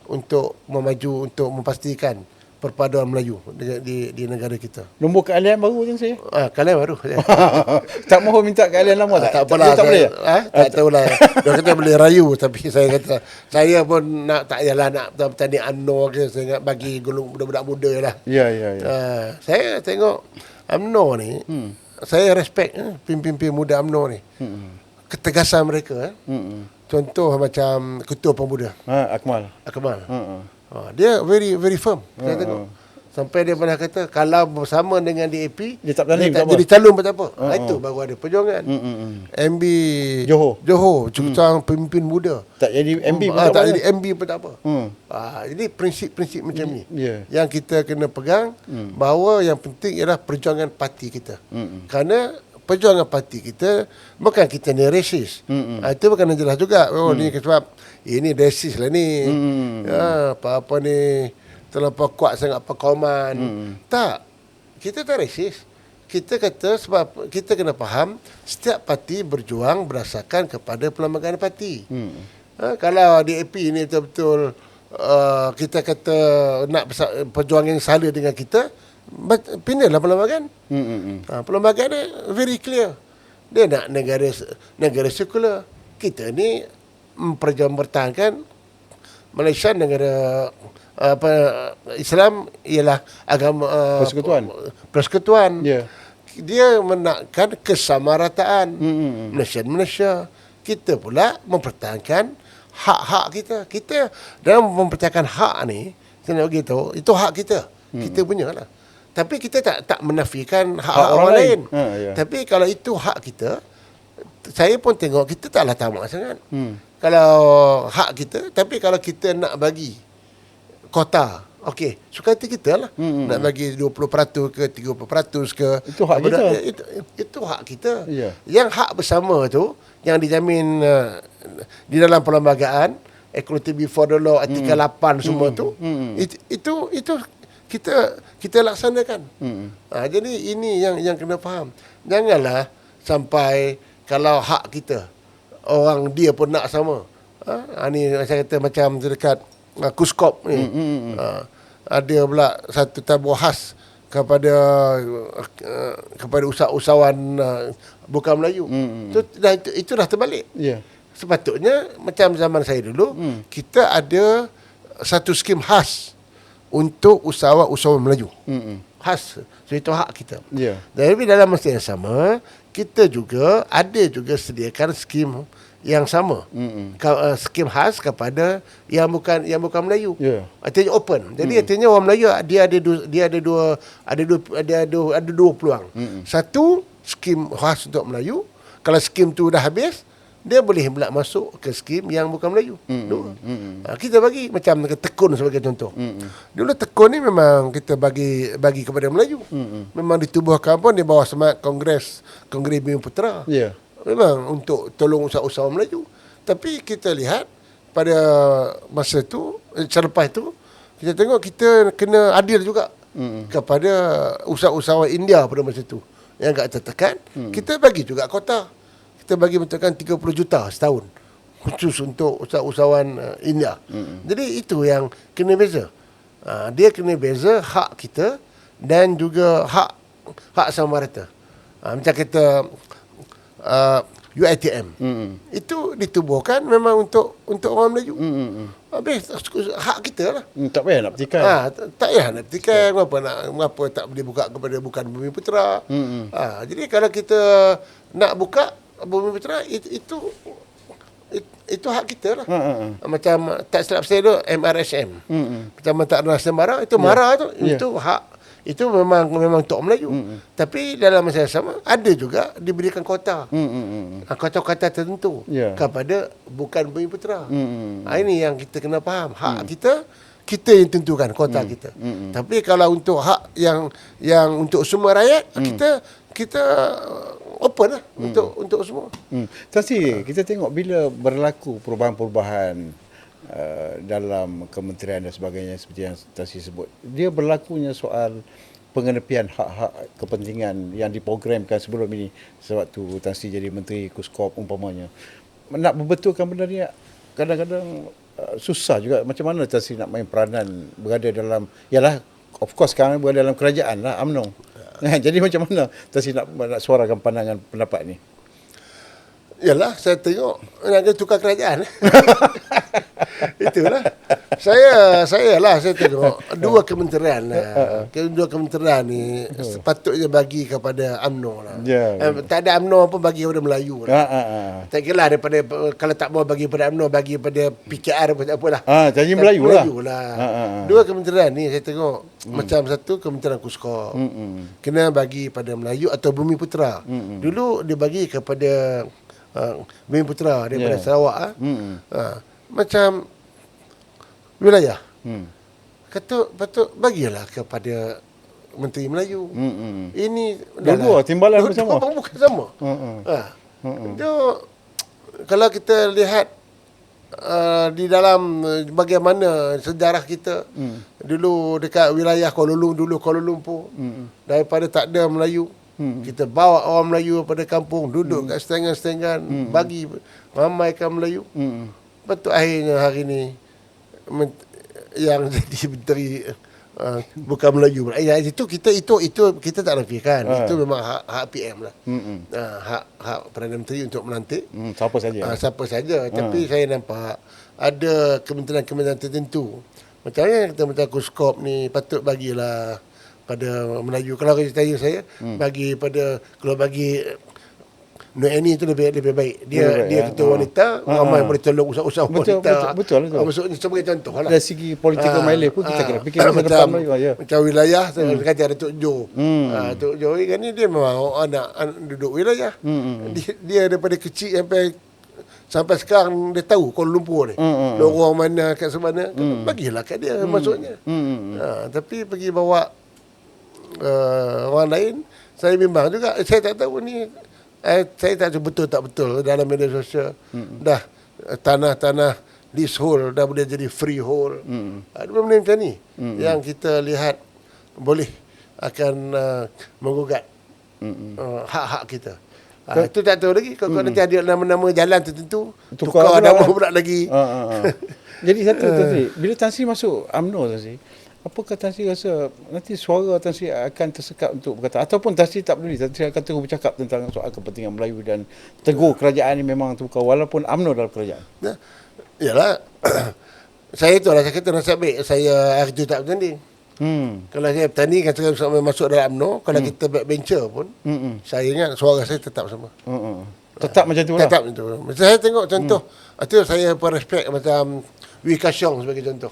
[SPEAKER 2] untuk memaju, untuk memastikan perpaduan Melayu di negara kita.
[SPEAKER 1] Nombor keahlian baru je saya.
[SPEAKER 2] Keahlian baru.
[SPEAKER 1] Tak mahu minta keahlian lama tak?
[SPEAKER 2] Tak apalah.
[SPEAKER 1] Tak boleh.
[SPEAKER 2] Tak tahulah. Dia kata boleh rayu, tapi saya kata saya pun nak, tak yalah nak bertanding UMNO ke, saya nak bagi golong budak-budak muda lah.
[SPEAKER 1] Ya.
[SPEAKER 2] Saya tengok UMNO ni, saya respect pimpin-pimpin muda UMNO ni. Ketegasan mereka. Contoh macam Ketua Pemuda
[SPEAKER 1] Akmal.
[SPEAKER 2] Dia very firm. Saya tengok. Sampai dia pernah kata, kalau bersama dengan DAP,
[SPEAKER 1] dia tak
[SPEAKER 2] jadi calon pun tak apa. Itu baru ada perjuangan. MB Johor seorang pemimpin muda.
[SPEAKER 1] Tak jadi MB pun
[SPEAKER 2] tak jadi MB pun tak apa. Jadi prinsip-prinsip macam ni yang kita kena pegang, bahawa yang penting ialah perjuangan parti kita. Kerana perjuangan parti kita bukan kita ni racist. Itu bukan jelas juga. Ni sebab ini racist lah ni. Apa-apa ni terlampau kuat sangat perkauman. Tak. Kita tak racist. kita kata sebab kita kena faham setiap parti berjuang berdasarkan kepada perlembagaan parti. Kalau DAP ni betul-betul kita kata nak perjuangan yang sama dengan kita, pindahlah perlembagaan. Perlembagaan dia very clear. Dia nak negara sekular. Kita ni mempertahankan Malaysia negara Islam ialah agama persekutuan.
[SPEAKER 1] Yeah.
[SPEAKER 2] Dia menakkan kesamarataan Malaysia. Kita pula mempertahankan hak-hak kita. Kita dalam mempertahankan hak ni, saya nak beritahu, itu hak kita. Kita punya lah. Tapi kita tak menafikan hak orang lain.
[SPEAKER 1] Yeah.
[SPEAKER 2] Tapi kalau itu hak kita, saya pun tengok kita taklah tamak sangat. Kalau hak kita, tapi kalau kita nak bagi kota, okey, suka hati kita lah. Nak bagi 20% ke 30% ke,
[SPEAKER 1] itu hak kita.
[SPEAKER 2] Itu hak kita.
[SPEAKER 1] Yeah.
[SPEAKER 2] Yang hak bersama tu yang dijamin di dalam perlembagaan, equality before the law, artikel 8 semua tu, itu kita laksanakan. Jadi ini yang kena faham. Janganlah sampai kalau hak kita orang dia pun nak sama. Ni saya kata macam dekat Kuskop ni. Ada pula satu tabu khas kepada usahawan bukan Melayu. Itu dah terbalik.
[SPEAKER 1] Yeah.
[SPEAKER 2] Sepatutnya macam zaman saya dulu, kita ada satu skim khas untuk usahawan Melayu. Khas. So itu hak kita.
[SPEAKER 1] Yeah.
[SPEAKER 2] Tapi dalam masa yang sama, kita juga sediakan skim yang sama. Skim khas kepada yang bukan Melayu.
[SPEAKER 1] Yeah.
[SPEAKER 2] Artinya open. Jadi artinya orang Melayu dia ada dua peluang. Satu, skim khas untuk Melayu. Kalau skim tu dah habis, dia boleh pula masuk ke skim yang bukan Melayu. Kita bagi macam tekun sebagai contoh. Dulu tekun ni memang kita bagi kepada Melayu. Memang ditubuhkan pun di bawah semangat Kongres Bumi Putera.
[SPEAKER 1] Yeah.
[SPEAKER 2] Memang untuk tolong usaha-usaha Melayu. Tapi kita lihat pada masa tu, selepas itu, kita tengok kita kena adil juga kepada usaha-usaha India pada masa itu. Yang agak tertekan, kita bagi juga kota. Kita bagi bentukan 30 juta setahun khusus untuk usahawan India. Jadi itu yang kena beza. Dia kena beza hak kita dan juga hak sama rata. Macam kita UiTM. Itu ditubuhkan memang untuk orang Melayu. Habis hak kita lah.
[SPEAKER 1] Tak payah nak petikai.
[SPEAKER 2] Tak payah nak petikai. Mengapa tak boleh buka kepada bukan Bumi Putera. Jadi kalau kita nak buka Bumi Putera, itu hak kita lah. Macam tak silap saya tu MRSM. Macam tak rasa marah, itu marah tu. Itu hak. Itu memang untuk Melayu. Tapi dalam masa yang sama ada juga diberikan kota. Kota-kota tertentu kepada bukan Bumi Putera. Ini yang kita kena faham. Hak kita yang tentukan kota kita. Tapi kalau untuk hak yang untuk semua rakyat, kita open lah untuk semua.
[SPEAKER 1] Tapi kita tengok bila berlaku perubahan-perubahan dalam kementerian dan sebagainya seperti yang Tansi sebut, dia berlakunya soal pengenepian hak-hak kepentingan yang diprogramkan sebelum ini sewaktu Tansi jadi Menteri Kuskop umpamanya. Nak membetulkan benda ni kadang-kadang susah juga. Macam mana Tansi nak main peranan berada dalam, yalah of course sekarang berada dalam kerajaan lah UMNO. Jadi macam mana Tansi nak suarakan pandangan pendapat ni?
[SPEAKER 2] Yalah, saya tengok nak tukar kerajaan. Itulah. Saya tengok dua kementerian lah. Dua kementerian ni sepatutnya bagi kepada UMNO lah. Tak ada UMNO pun bagi kepada Melayu lah. Tak kira lah daripada, kalau tak mau bagi kepada UMNO, bagi kepada PKR pun tak apalah.
[SPEAKER 1] Jadi Melayu lah.
[SPEAKER 2] Dua kementerian ni saya tengok macam satu kementerian Kuskop. Kena bagi pada Melayu atau Bumi Putera. Dulu dia bagi kepada Bumi Putera daripada Sarawak. Macam wilayah. Patut bagilah kepada Menteri Melayu. Ini
[SPEAKER 1] dua timbalan bersama.
[SPEAKER 2] Bukan sama. Kalau kita lihat di dalam bagaimana sejarah kita dulu dekat wilayah Kuala Lumpur, daripada tak ada Melayu, Kita bawa orang Melayu pada kampung, duduk kat setengan-setengan, bagi ramaikan Melayu. Lepas tu akhirnya hari ni yang jadi menteri bukan Melayu. Itu kita tak nafikan. Itu memang hak PM lah. Hak Perdana Menteri untuk melantik
[SPEAKER 1] Siapa saja.
[SPEAKER 2] siapa saja. Tapi saya nampak ada kementerian-kementerian tertentu. Macam yang kita macam Kuskop ni patut bagilah pada Melayu. Kalau tanya saya, bagi pada kalau bagi Nur Eni tu lebih baik. Dia ketua wanita, ramai boleh tolong usaha-usaha wanita.
[SPEAKER 1] Betul.
[SPEAKER 2] Maksudnya sebagai contoh lah.
[SPEAKER 1] Dari segi political mileage pun kita kena fikir masa depan Melayu aja.
[SPEAKER 2] Macam wilayah saya kata ada Tok Jo. Tok Jo ni dia memang anak duduk wilayah. Dia daripada kecil sampai sekarang dia tahu Kuala Lumpur ni. Lorong mana kat mana. Bagilah kat dia maksudnya. Tapi pergi bawa orang lain, saya bimbang juga. Saya tak tahu ni, saya tak tahu betul tak betul dalam media sosial. Dah tanah-tanah leasehold dah boleh jadi freehold. Ada benda macam ni yang kita lihat boleh akan menggugat hak-hak kita. Itu tak tahu lagi. Kalau nanti ada nama-nama jalan tertentu, tukar nama pula lagi.
[SPEAKER 1] Jadi satu tadi, bila Tan Sri masuk UMNO Tan Sri, apakah Tan Sri rasa nanti suara Tan Sri akan tersekat untuk berkata, ataupun Tan Sri tak peduli, Tan Sri akan terus bercakap tentang soal kepentingan Melayu dan tegur kerajaan ini memang terbuka walaupun UMNO dalam kerajaan?
[SPEAKER 2] Yalah. Saya itulah saya kata nasib baik saya hari itu tak bertanding. Kalau saya bertanding kan saya masuk dalam UMNO, kalau kita backbencher pun saya ingat suara saya tetap sama.
[SPEAKER 1] Tetap macam tu lah.
[SPEAKER 2] Tetap macam tu. Saya tengok contoh, itu saya pun respect macam Wee Ka Siong sebagai contoh.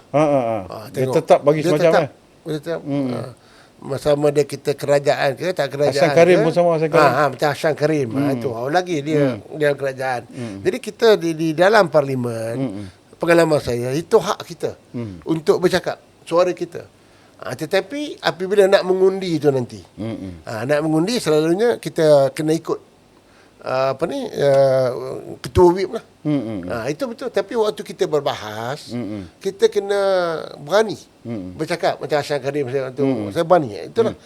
[SPEAKER 1] Dia tetap bagi semacam
[SPEAKER 2] tetap. Sama dia kita kerajaan ke tak kerajaan.
[SPEAKER 1] Hasan Karim pun sama Hasan Karim.
[SPEAKER 2] Macam Hasan Karim. Itu lagi dia dalam kerajaan. Jadi kita di dalam parlimen, pengalaman saya, itu hak kita untuk bercakap, suara kita. Tetapi apabila nak mengundi itu nanti, nak mengundi selalunya kita kena ikut ketua whip lah. Itu betul. Tapi waktu kita berbahas, kita kena berani bercakap. Macam Hasan Karim saya berani. Itulah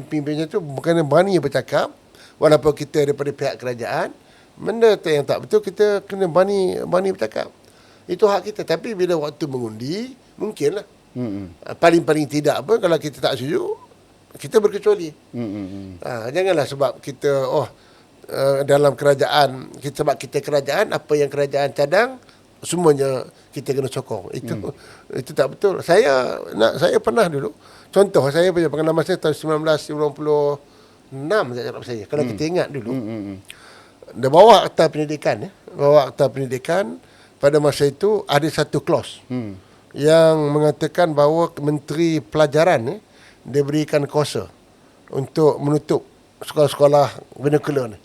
[SPEAKER 2] pimpinnya tu bukan berani bercakap walaupun kita daripada pihak kerajaan. Benda yang tak betul kita kena berani bercakap. Itu hak kita. Tapi bila waktu mengundi, mungkinlah paling-paling tidak pun kalau kita tak setuju, kita berkecuali. Janganlah sebab kita dalam kerajaan, sebab kita kerajaan, apa yang kerajaan cadang semuanya kita kena sokong. Itu tak betul. Saya pernah dulu, contoh saya punya pengalaman saya tahun 1996 tak cakap saya. Kalau kita ingat dulu, dia bawa akta pendidikan, pada masa itu ada satu clause yang mengatakan bahawa Menteri Pelajaran dia berikan kuasa untuk menutup sekolah-sekolah vernacular ni.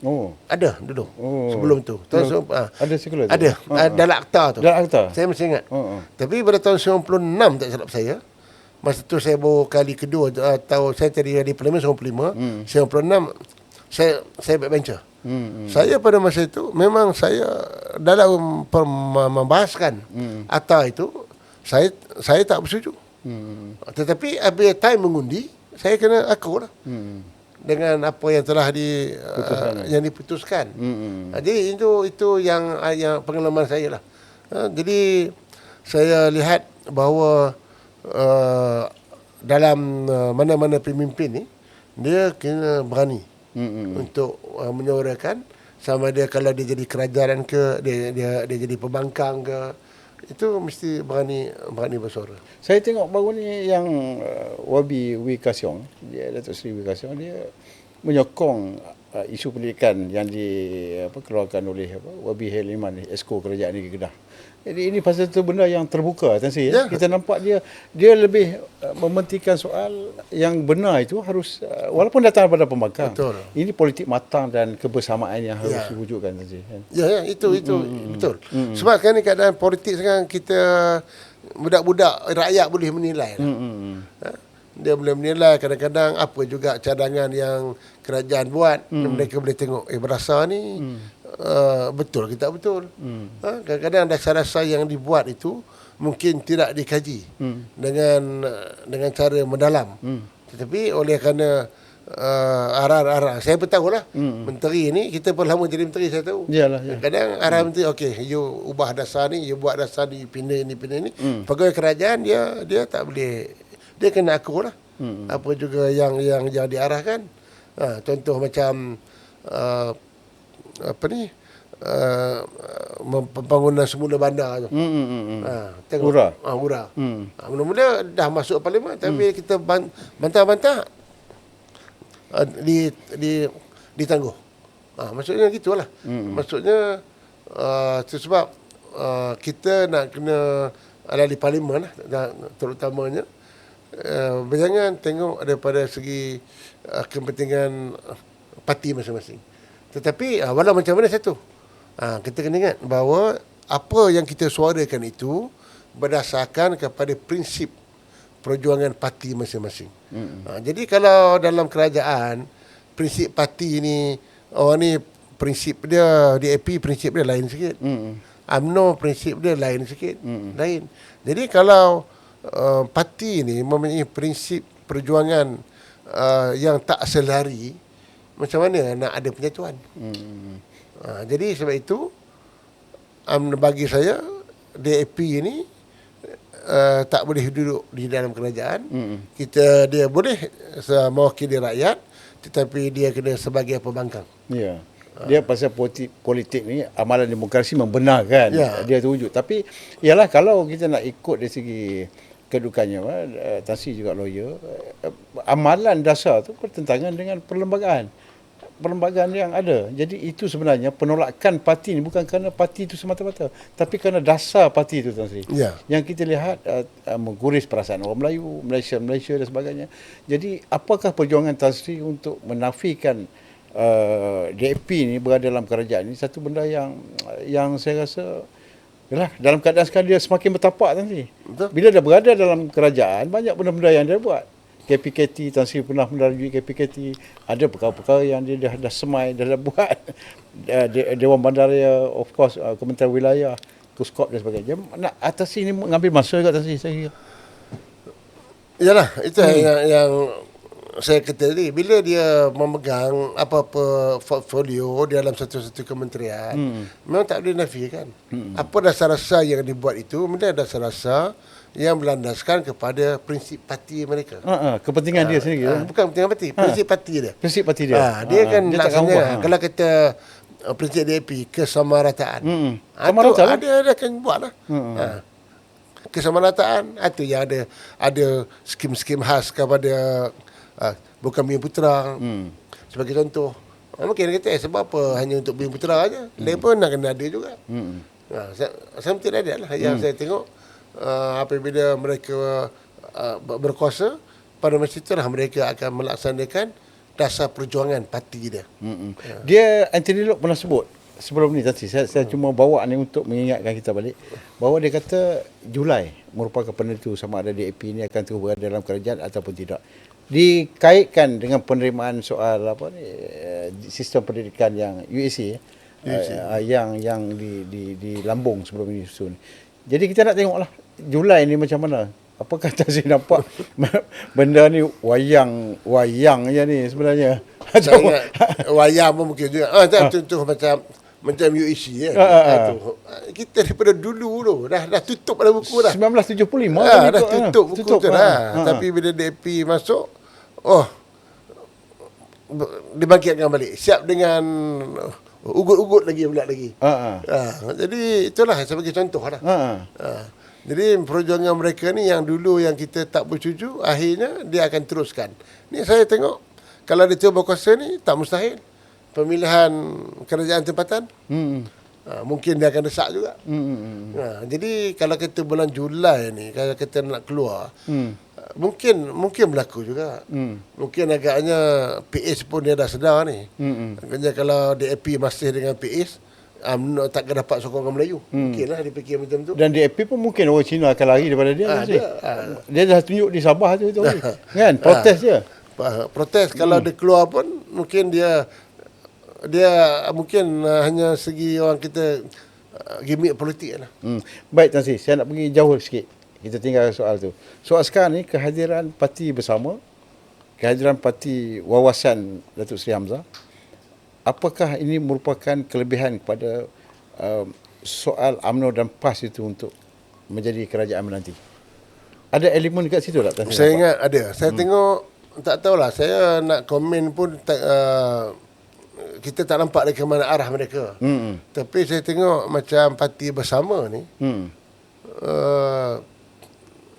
[SPEAKER 2] Ada dulu. Sebelum tu.
[SPEAKER 1] Ada sekolah tu?
[SPEAKER 2] Ada. Dalam akta tu.
[SPEAKER 1] Dalam akta?
[SPEAKER 2] Saya masih ingat. Tapi pada tahun 96 tak silap saya, masa tu saya baru kali kedua, tahun saya tadi di Parlimen 95, 96 saya backbencher. Saya pada masa itu memang saya dalam membahaskan akta itu, saya tak bersetuju. Tetapi apabila time mengundi, saya kena akur lah dengan apa yang telah yang diputuskan. Jadi itu yang pengalaman saya lah. Jadi saya lihat bahawa dalam mana-mana pemimpin ni, dia kena berani untuk menyuarakan, sama dia kalau dia jadi kerajaan ke, dia jadi pembangkang ke, itu mesti berani bersuara.
[SPEAKER 1] Saya tengok baru ni yang Wabi Wee Ka Siong, Datuk Seri Wee Ka Siong, dia menyokong isu pendidikan yang dikeluarkan oleh Wabi Haliman, Esko Kerajaan Negeri Kedah. Jadi ini pasal tu benda yang terbuka, Tan Sri. Kita nampak dia lebih mementingkan soal yang benar itu harus walaupun datang daripada pembangkang.
[SPEAKER 2] Betul.
[SPEAKER 1] Ini politik matang dan kebersamaan yang harus diwujudkan, Tan Sri.
[SPEAKER 2] Itu betul. Sebab sekarang ni keadaan politik sekarang, kita budak-budak rakyat boleh menilai lah. Dia boleh menilai kadang-kadang apa juga cadangan yang kerajaan buat. Mereka boleh tengok berasa ni betul ke tak betul. Kadang-kadang dasar-dasar yang dibuat itu mungkin tidak dikaji dengan cara mendalam. Tetapi oleh kerana arah-arah. Saya pun tahulah. Menteri ni, kita pun lama jadi menteri, saya tahu.
[SPEAKER 1] Iyalah,
[SPEAKER 2] Kadang arah menteri, okey, you ubah dasar ni, you buat dasar ni, pindah ni. Pegawai kerajaan dia tak boleh, dia kena akur lah. Apa juga yang diarahkan. Contoh macam apa ni, pembangunan semula bandar tu. Tengok. Ura. Mula-mula dah masuk parlimen, tapi kita bantah-bantah ditangguh. Maksudnya gitulah. Maksudnya itu sebab kita nak kena ada di parlimen lah, terutamanya jangan tengok daripada segi kepentingan parti masing-masing. Tetapi walau macam mana satu, kita kena ingat bahawa apa yang kita suarakan itu berdasarkan kepada prinsip perjuangan parti masing-masing. Jadi kalau dalam kerajaan prinsip parti ni, ni prinsip dia, DAP prinsip dia lain sikit. UMNO prinsip dia lain sikit. Lain. Jadi kalau parti ni mempunyai prinsip perjuangan yang tak selari, macam mana nak ada penyatuan? Jadi sebab itu bagi saya DAP ni tak boleh duduk di dalam kerajaan. Dia boleh mewakili rakyat, tetapi dia kena sebagai pembangkang.
[SPEAKER 1] Ya. Dia pasal politik ni, amalan demokrasi membenarkan dia terwujud. Tapi ialah kalau kita nak ikut dari segi kedudukannya, Tan Sri juga lawyer, amalan dasar tu bertentangan dengan perlembagaan yang ada. Jadi itu sebenarnya penolakan parti ni bukan kerana parti itu semata-mata, tapi kerana dasar parti itu, Tan Sri. Yang kita lihat mengguris perasaan orang Melayu, Malaysia dan sebagainya. Jadi apakah perjuangan Tan Sri untuk menafikan DAP ni berada dalam kerajaan ni? Satu benda yang saya rasa, yalah, dalam keadaan sekarang dia semakin bertapak, Tan Sri. Bila dia berada dalam kerajaan, banyak benda-benda yang dia buat. KPKT, Tan Sri pernah mendarjui KPKT. Ada perkara-perkara yang dia dah semai, dah buat. Dewan Bandaraya, of course, Kementerian Wilayah, Kuskop dan sebagainya. Nak atasi ni mengambil masa juga, Tan Sri, saya kira.
[SPEAKER 2] Yalah, itu yang saya kata tadi. Bila dia memegang apa-apa portfolio dalam satu-satu kementerian, memang tak boleh nafikan. Apa dasar-dasar yang dibuat itu, memang dasar-dasar yang berlandaskan kepada prinsip parti mereka.
[SPEAKER 1] Kepentingan dia sendiri.
[SPEAKER 2] Bukan kepentingan parti, prinsip parti dia.
[SPEAKER 1] Prinsip parti dia.
[SPEAKER 2] Dia kan laksana, kalau kita prinsip DAP, kesamarataan.
[SPEAKER 1] Kesamarataan?
[SPEAKER 2] Dia akan buat lah. Kesamarataan, itu yang ada skim-skim khas kepada bukan Bumi Putera. Sebagai contoh, mungkin dia kata sebab apa hanya untuk Bumi Putera aja. Lain pun nak kena ada juga. Saya mesti ada lah. Yang saya tengok, apabila mereka berkuasa, pada masa itulah mereka akan melaksanakan dasar perjuangan parti dia.
[SPEAKER 1] Dia Anthony Lok pernah sebut sebelum ni, tadi saya cuma bawa ni untuk mengingatkan kita balik, bahawa dia kata Julai merupakan penentu sama ada DAP ni akan terus berada dalam kerajaan ataupun tidak. Dikaitkan dengan penerimaan soal sistem pendidikan yang UAC, yang di Lambung sebelum ini. Jadi kita nak tengoklah Julai ni macam mana. Apakah Tan Sri nampak benda ni wayang je ni sebenarnya?
[SPEAKER 2] Wayang pun mungkin juga. Contoh macam UEC kita daripada dulu tu dah tutup pada buku dah.
[SPEAKER 1] 1975
[SPEAKER 2] dah tutup buku tu dah. Tapi bila DAP masuk, dibangkitkan balik. Siap dengan ugut-ugut lagi pula lagi. Jadi itulah sebagai contoh lah. Jadi perjuangan mereka ni yang dulu yang kita tak bersetuju, akhirnya dia akan teruskan. Ni saya tengok kalau dia cuba berkuasa ni tak mustahil. Pemilihan kerajaan tempatan, mungkin dia akan desak juga. Jadi kalau kita bulan Julai ni, kalau kita nak keluar, mungkin berlaku juga. Mungkin agaknya PAS pun dia dah sedar ni. Agaknya kalau DAP masih dengan PAS, takkan dapat sokongan Melayu. Mungkinlah dia fikir macam tu.
[SPEAKER 1] Dan DAP pun mungkin orang Cina akan lari daripada dia. Dia dah tunjuk di Sabah tu kan, protes dia.
[SPEAKER 2] Protes kalau dia keluar pun mungkin dia mungkin hanya segi orang kita gimmick politik lah.
[SPEAKER 1] Baik Tan Sri, saya nak pergi jauh sikit. Kita tinggal soal tu. Soal sekarang ni kehadiran parti bersama, kehadiran parti Wawasan Datuk Seri Hamzah, apakah ini merupakan kelebihan kepada soal UMNO dan PAS itu untuk menjadi kerajaan menanti? Ada elemen dekat situ tak?
[SPEAKER 2] Saya ingat ada. Saya tengok, tak tahulah, saya nak komen pun kita tak nampak dari ke mana arah mereka. Tapi saya tengok macam parti bersama ni,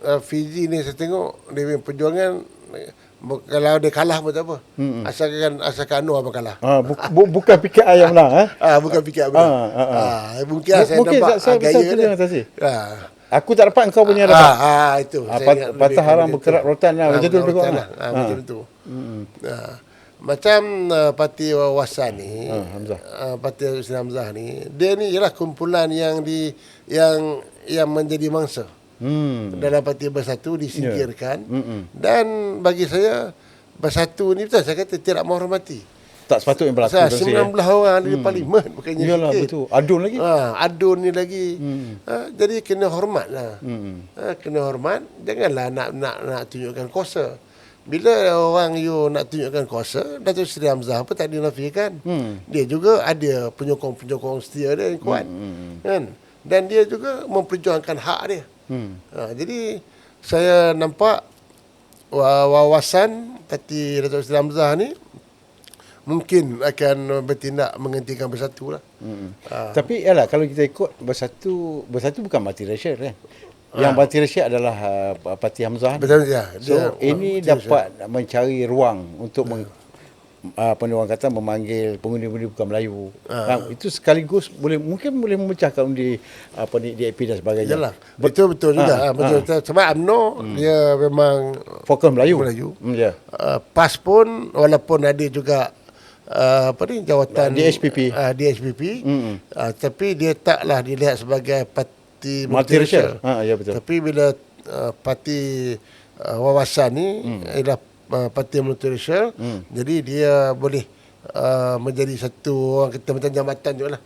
[SPEAKER 2] Fiji ni saya tengok dia punya perjuangan, kalau dia kalah pun tak apa. Asalkan Anwar pun kalah.
[SPEAKER 1] Bukan PKI yang menang.
[SPEAKER 2] Bukan fikir benar. Mungkin saya nampak gaya dia.
[SPEAKER 1] Aku tak dapat engkau punya dapat.
[SPEAKER 2] Itu.
[SPEAKER 1] Patah harang berkerak rotan lah. Macam tu lebih kurang.
[SPEAKER 2] Macam tu. Macam parti Wawasan ni, parti Datuk Seri Hamzah ni, dia ni ialah kumpulan yang menjadi mangsa. Dalam parti Bersatu disingkirkan. Dan bagi saya, Bersatu ni betul saya kata tidak menghormati.
[SPEAKER 1] Tak sepatutnya berlaku.
[SPEAKER 2] 19 orang ada di parlimen, bukannya
[SPEAKER 1] yalah,
[SPEAKER 2] sikit.
[SPEAKER 1] betul. Adun lagi.
[SPEAKER 2] Adun ni lagi. Jadi kena hormat lah. Kena hormat. Janganlah nak tunjukkan kuasa. Bila orang you nak tunjukkan kuasa, Datuk Seri Hamzah pun tak dinafikan. Dia juga ada penyokong-penyokong setia dia yang kuat. Kan? Dan dia juga memperjuangkan hak dia. Jadi saya nampak Wawasan parti Datuk Seri Hamzah ni mungkin akan bertindak menghentikan Bersatu lah.
[SPEAKER 1] Tapi yalah, kalau kita ikut Bersatu bukan parti racial kan. Yang parti racial adalah parti Hamzah.
[SPEAKER 2] Betul ya.
[SPEAKER 1] So ini dapat mencari ruang untuk orang kata memanggil pengundi-pengundi bukan Melayu. Itu sekaligus mungkin boleh memecahkan undi DAP dan sebagainya.
[SPEAKER 2] Yalah. Betul juga. Betul. Sebab UMNO dia memang
[SPEAKER 1] fokus Melayu.
[SPEAKER 2] PAS pun walaupun ada juga jawatan
[SPEAKER 1] DHPP.
[SPEAKER 2] Tapi dia taklah dilihat sebagai parti multiracial.
[SPEAKER 1] Ya betul.
[SPEAKER 2] Tapi bila parti Wawasan ni ialah parti multiracial, jadi dia boleh menjadi satu orang kata macam jambatan juga lah,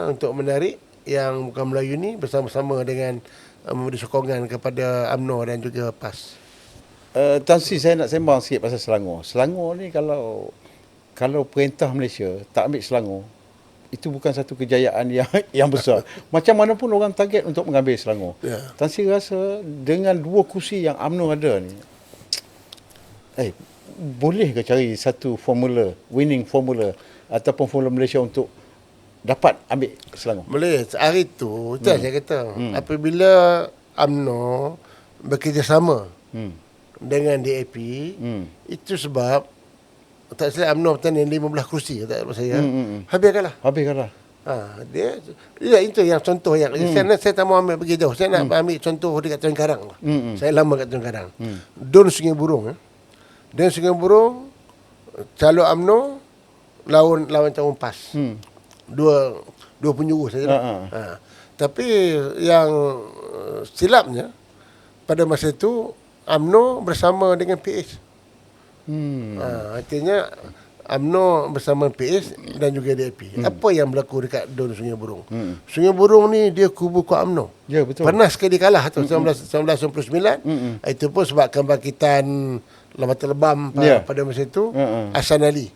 [SPEAKER 2] untuk menarik yang bukan Melayu ni bersama-sama dengan memberi sokongan kepada UMNO dan juga PAS.
[SPEAKER 1] Tan Sri, saya nak sembang sikit pasal Selangor. Selangor ni kalau perintah Malaysia tak ambil Selangor, itu bukan satu kejayaan yang besar. Macam mana pun orang target untuk mengambil Selangor. Tan Sri rasa dengan 2 kursi yang UMNO ada ni, boleh ke cari satu winning formula ataupun formula Malaysia untuk dapat ambil Selangor?
[SPEAKER 2] Boleh. Hari tu, saya kata, apabila UMNO bekerjasama dengan DAP, itu sebab tak silap UMNO bertanding 15 kursi tak saya. Habis kalah. Dia itu yang contoh yang saya tak mau ambil pergi jauh. Saya nak ambil contoh dekat Tuan Karang. Saya lama kat Tuan Karang. Don Sungai Burung. Don Sungai Burung, calon UMNO lawan calon PAS. Dua penjuru saja. Tapi yang silapnya pada masa itu UMNO bersama dengan PH. Artinya UMNO bersama PS dan juga DAP. Apa yang berlaku dekat Don Sungai Burung? Sungai Burung ni dia kubu kuat UMNO.
[SPEAKER 1] Ya, betul.
[SPEAKER 2] Pernah sekali kalah tu 1999. Itu pun sebab kebangkitan Lambatan Lebam pada masa itu. Hasan Ali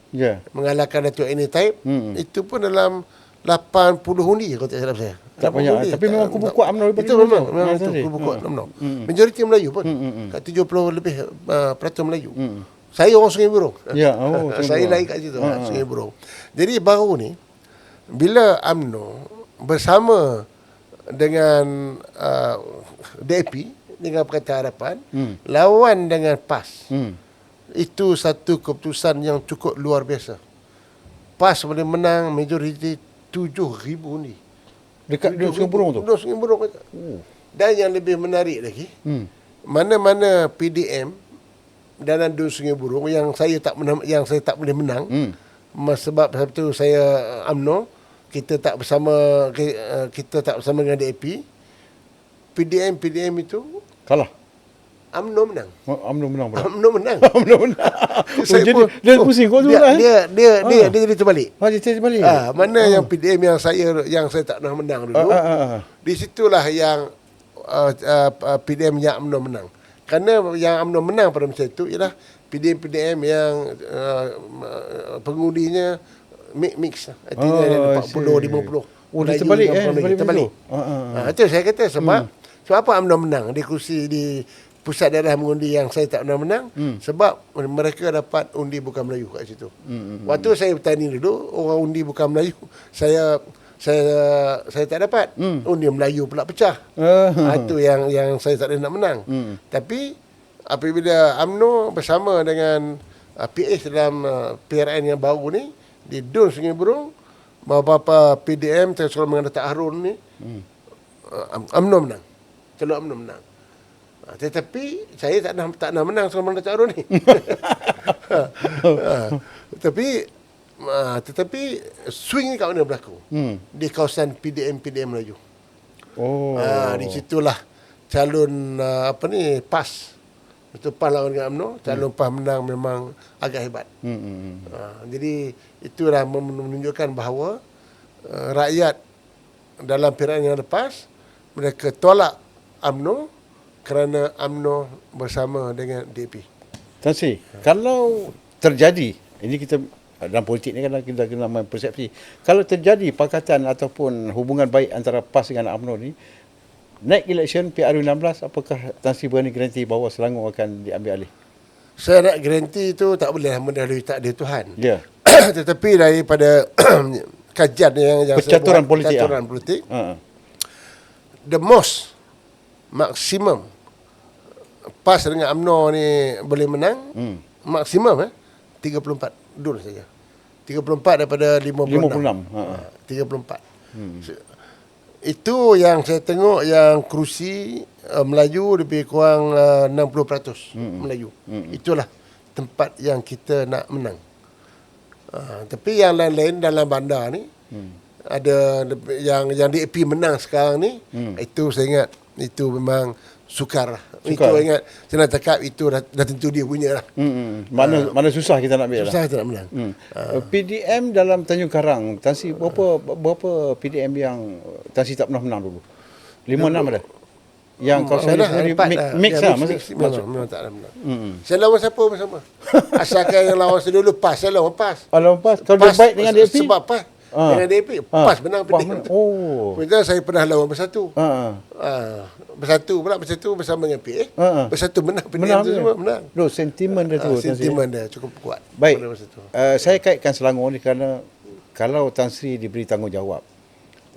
[SPEAKER 2] mengalahkan Datuk Eni Taib. Itu pun dalam 80 undi kalau tak silap saya.
[SPEAKER 1] Tak banyak. Tapi memang kubu kuat UMNO.
[SPEAKER 2] Itu memang itu kubu kuat UMNO. Majoriti Melayu pun. Kat 70 lebih peratus Melayu. Saya orang Sungai Burung. Saya lahir kat situ, Sungai Burung. Jadi baru ni, bila UMNO bersama dengan DAP, dengan Pakatan Harapan, lawan dengan PAS, itu satu keputusan yang cukup luar biasa. PAS boleh menang majoriti 7,000 undi.
[SPEAKER 1] Dekat Sungai Burung tu?
[SPEAKER 2] Sungai Burung. Dan yang lebih menarik lagi, mana-mana PDM dalam Dun Sungai Burung yang saya tak boleh menang, sebab itu saya UMNO, kita tak bersama dengan DAP. PDM itu kalah. UMNO menang.
[SPEAKER 1] UMNO menang.
[SPEAKER 2] UMNO menang.
[SPEAKER 1] Jadi dia pusing kau tu lah.
[SPEAKER 2] Dia jadi terbalik.
[SPEAKER 1] Dia terbalik.
[SPEAKER 2] Mana yang PDM yang saya tak pernah menang dulu. Di situlah yang PDM yang UMNO menang. Kerana yang UMNO menang pada masa itu ialah PDM yang pengundinya mix. Artinya 40, 50.
[SPEAKER 1] Oh, dia terbalik
[SPEAKER 2] Terbalik. Itu saya kata sebab apa UMNO menang di kursi di pusat daerah mengundi yang saya tak pernah menang sebab mereka dapat undi bukan Melayu kat situ. Waktu saya bertanding dulu orang undi bukan Melayu, saya tak dapat. Undi Melayu pula pecah. Itu yang saya tak ada nak menang. Tapi apabila UMNO bersama dengan PH dalam PRN yang baru ni di Dun Sungai Burung, beberapa PDM terus mengenai Tak Harun ni, UMNO menang. Calon UMNO menang. Tetapi saya tak nak menang selama Tak Harun ni. Tetapi swing ni kat mana berlaku? Di kawasan PDM Melayu. Di situlah calon PAS. Itu PAS lawan dengan UMNO, calon PAS menang memang agak hebat. Jadi itulah menunjukkan bahawa rakyat dalam pilihan yang lepas mereka tolak UMNO kerana UMNO bersama dengan DAP.
[SPEAKER 1] Tan Sri, kalau terjadi, ini kita dalam politik ni kan kita kena main persepsi. Kalau terjadi pakatan ataupun hubungan baik antara PAS dengan UMNO ni, next election PRU16, apakah Tan Sri berani garanti bahawa Selangor akan diambil alih?
[SPEAKER 2] Saya nak garanti itu tak boleh mendahului takdir Tuhan.
[SPEAKER 1] Ya.
[SPEAKER 2] Tetapi daripada kajian yang
[SPEAKER 1] percaturan politik,
[SPEAKER 2] politik, the most maksimum PAS dengan UMNO ni boleh menang, maksimum 34 dul saja. 34 daripada 56. 34. Itu yang saya tengok yang kerusi Melayu lebih kurang 60% Melayu. Itulah tempat yang kita nak menang. Tapi yang lain-lain dalam bandar ni ada yang DAP menang sekarang ni, itu saya ingat itu memang sukar. Itu saya ingat saya nak cakap itu dah tentu dia punya lah.
[SPEAKER 1] Mana susah kita nak ambil lah.
[SPEAKER 2] Susah kita nak menang.
[SPEAKER 1] PDM dalam Tanjung Karang, Tan Sri berapa PDM yang Tan Sri tak pernah menang dulu? 5-6 ada. Yang kau sendiri mix lah
[SPEAKER 2] memang tak ada menang. Saya lawan siapa sama. Asalkan yang lawan saya dulu PAS, saya lawan PAS.
[SPEAKER 1] Lawan PAS. Kalau dia baik dengan DAP
[SPEAKER 2] sebab PAS dengan DAP PAS menang PDM. Kemudian saya pernah lawan Bersatu. Bersatu bersama dengan PA. Bersatu menang PDM tu semua menang.
[SPEAKER 1] Loh, sentimen dia tu.
[SPEAKER 2] Sentimen dia cukup kuat.
[SPEAKER 1] Baik. Saya kaitkan Selangor ni kerana kalau Tan Sri diberi tanggungjawab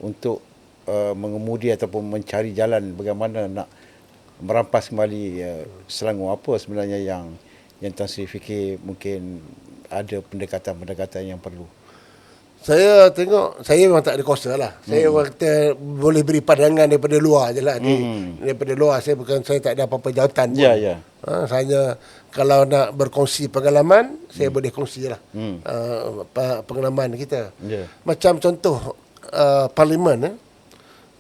[SPEAKER 1] untuk mengemudi ataupun mencari jalan bagaimana nak merampas kembali Selangor, apa sebenarnya yang Tan Sri fikir mungkin ada pendekatan-pendekatan yang perlu?
[SPEAKER 2] Saya tengok, saya memang tak ada kuasa lah. Saya orang kata boleh beri pandangan daripada luar je lah. Daripada luar, saya tak ada apa-apa jawatan pun. Saya kalau nak berkongsi pengalaman, saya boleh kongsi lah pengalaman kita. Macam contoh parlimen.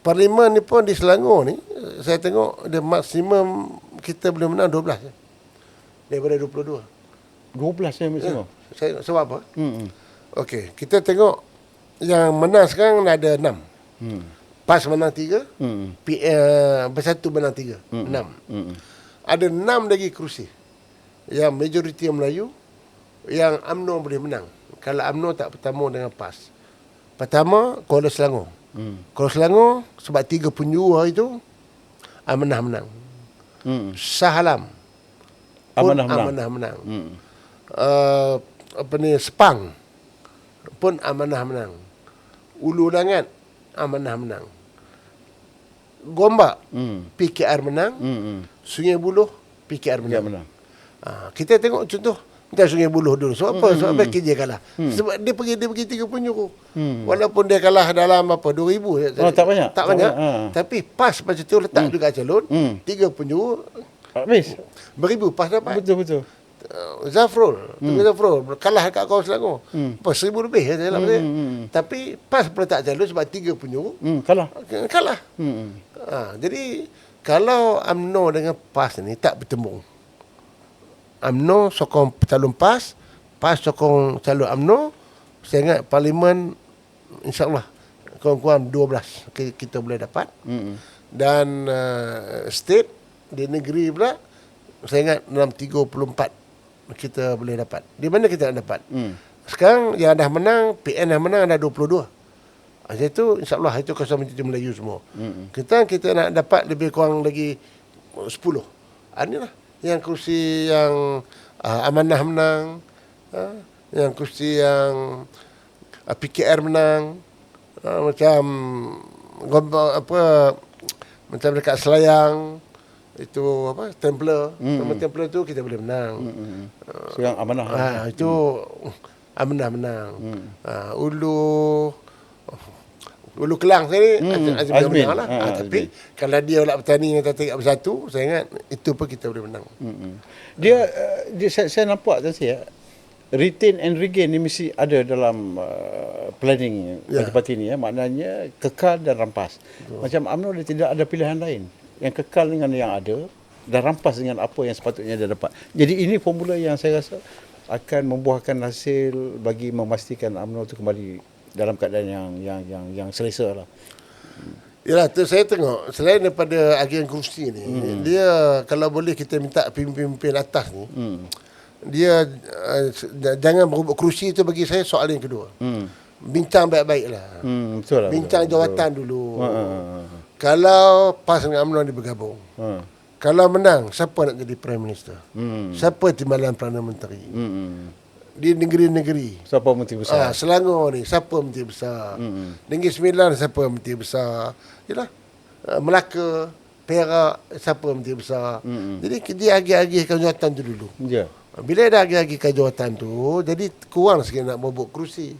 [SPEAKER 2] Parlimen ni pun di Selangor ni, saya tengok dia maksimum kita boleh menang 12 daripada 22. 12
[SPEAKER 1] saya maksimum?
[SPEAKER 2] Sebab apa? Okey, kita tengok yang menang sekarang ada 6. PAS menang 3, Bersatu menang 3, 6. Ada 6 lagi kerusi yang majoriti Melayu yang UMNO boleh menang. Kalau UMNO tak bertemu dengan PAS. Pertama, Kuala Selangor. Kuala Selangor sebab 3 penjuru itu Amanah menang. Shah Alam pun Amanah menang. Sepang pun Amanah menang. Ulu Langat Amanah menang. Gombak PKR menang. Sungai Buloh PKR menang. Kita tengok contoh kita Sungai Buloh dulu. Sebab apa? Sebab apa KJ kalah? Sebab dia pergi 3 penjuru. Walaupun dia kalah dalam 2,000.
[SPEAKER 1] Tak banyak.
[SPEAKER 2] Tak banyak. Tapi PAS macam tu letak juga calon 3 penjuru.
[SPEAKER 1] Habis.
[SPEAKER 2] Beribu PAS dapat.
[SPEAKER 1] Betul.
[SPEAKER 2] Zafrul kalah kat Kuala Selangor. 1,000 lebih tapi PAS letak calon sebab 3 penjuru kalah. Jadi kalau UMNO dengan PAS ni tak bertemu, UMNO sokong calon PAS sokong calon UMNO, saya ingat parlimen insyaAllah kurang-kurang 12 kita boleh dapat. Dan state di negeri pula saya ingat dalam 34 kita boleh dapat. Di mana kita nak dapat? Sekarang yang dah menang, PN dah menang ada 22. Itu insyaAllah itu komuniti Melayu semua. Kita nak dapat lebih kurang lagi 10. Inilah yang kursi yang Amanah menang, yang kursi yang PKR menang, macam macam dekat Selayang itu Templar. Nama Templar tu kita boleh menang.
[SPEAKER 1] So yang Amanah.
[SPEAKER 2] Itu Amanah menang. Ulu Kelang saya ni Azmin menang lah. Tapi kalau dia pula bertanding dengan Tatik bersatu, saya ingat itu pun kita boleh menang.
[SPEAKER 1] Dia saya nampak tadi retain and regain ni mesti ada dalam planning parti ni maknanya kekal dan rampas. Macam UMNO dia tidak ada pilihan lain. Yang kekal dengan yang ada dan rampas dengan apa yang sepatutnya dia dapat. Jadi ini formula yang saya rasa akan membuahkan hasil bagi memastikan UMNO itu kembali dalam keadaan yang selesa lah.
[SPEAKER 2] Yalah, tu saya tengok selain daripada agen kursi ni, dia kalau boleh kita minta pimpin-pimpin atas ni, dia jangan berebut kursi tu bagi saya soalan yang kedua. Bincang baik-baik lah.
[SPEAKER 1] Betul lah.
[SPEAKER 2] Bincang jawatan dulu. Kalau PAS dengan UMNO ni bergabung, kalau menang, siapa nak jadi Prime Minister? Siapa timbalan Perdana Menteri? Di negeri-negeri.
[SPEAKER 1] Siapa menteri besar?
[SPEAKER 2] Selangor ni, siapa menteri besar? Negeri Sembilan, siapa menteri besar? Yalah. Melaka, Perak, siapa menteri besar? Jadi dia agih-agihkan jawatan tu dulu.
[SPEAKER 1] Ya.
[SPEAKER 2] Bila dah agih-agihkan jawatan tu, jadi kurang sikit nak berebut kerusi.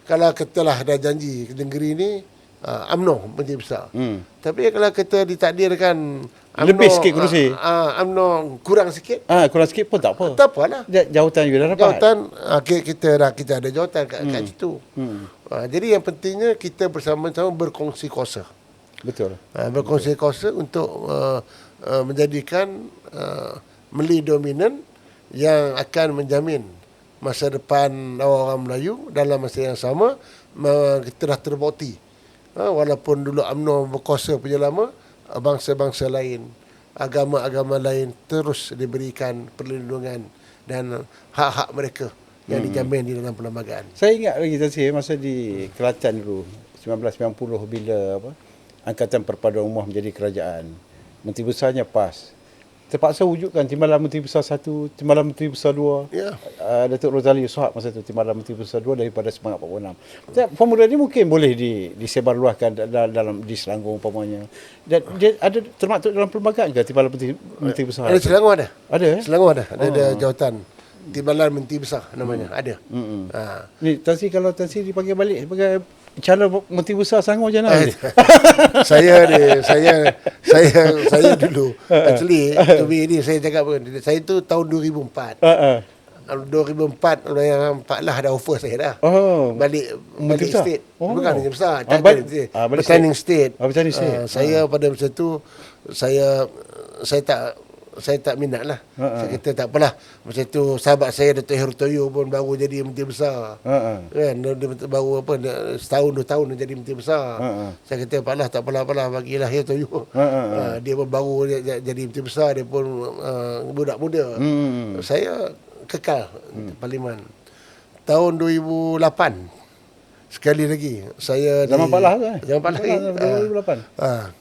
[SPEAKER 2] Kalau katalah dah janji negeri ni, UMNO menteri besar. Tapi kalau kita ditakdirkan UMNO,
[SPEAKER 1] lebih sikit kerusi.
[SPEAKER 2] UMNO kurang sikit.
[SPEAKER 1] Kurang sikit pun tak apa.
[SPEAKER 2] Tak apalah.
[SPEAKER 1] Jawatan juga dah dapat.
[SPEAKER 2] Jawatan kita ada jawatan kat situ. Jadi yang pentingnya kita bersama-sama berkongsi kuasa.
[SPEAKER 1] Betul.
[SPEAKER 2] Berkongsi kuasa untuk menjadikan Meli dominan yang akan menjamin masa depan orang Melayu dalam masa yang sama. Kita dah terbukti. Walaupun dulu UMNO berkuasa punya lama, bangsa-bangsa lain, agama-agama lain terus diberikan perlindungan dan hak-hak mereka yang dijamin di dalam perlembagaan.
[SPEAKER 1] Saya ingat lagi tadi masa di Kelantan dulu 1990 bila Angkatan Perpaduan Ummah menjadi kerajaan. Menteri besarnya PAS. Terpaksa wujudkan Timbalan Menteri Besar 1, Timbalan Menteri Besar 2.
[SPEAKER 2] Ya.
[SPEAKER 1] Datuk Rozali Sohab masa itu Timbalan Menteri Besar 2 daripada Semangat 46. Formula ini mungkin boleh disebarluaskan di Selangor umpamanya. Dan dia ada termaktub dalam perlembagaan ke Timbalan Menteri Besar?
[SPEAKER 2] Ada Selangor ada.
[SPEAKER 1] Ada
[SPEAKER 2] Selangor ada. Ada jawatan Timbalan Menteri Besar namanya. Ada.
[SPEAKER 1] Ni kalau Tansi dipanggil balik sebagai calon Menteri Besar Selangor macam mana?
[SPEAKER 2] Saya dulu actually ni saya cakap pun saya tu tahun 2004. 2004 yang Pak Lah dah offer saya dah. Balik state. Bukan Menteri Besar. Bertanding state. Saya pada masa tu saya tak minat lah. Saya kata tak apalah. Masa tu sahabat saya Datuk Heru Toyo pun baru jadi Menteri Besar. Kan dia baru setahun 2 tahun dia jadi Menteri Besar. Saya kata apalah tak apalah bagilah Heru Toyo. Dia pun baru jadi Menteri Besar, dia pun budak muda. Saya kekal Parlimen. Tahun 2008 sekali lagi saya
[SPEAKER 1] zaman Pak Lah tu
[SPEAKER 2] Zaman Pak Lah lagi.
[SPEAKER 1] 2008.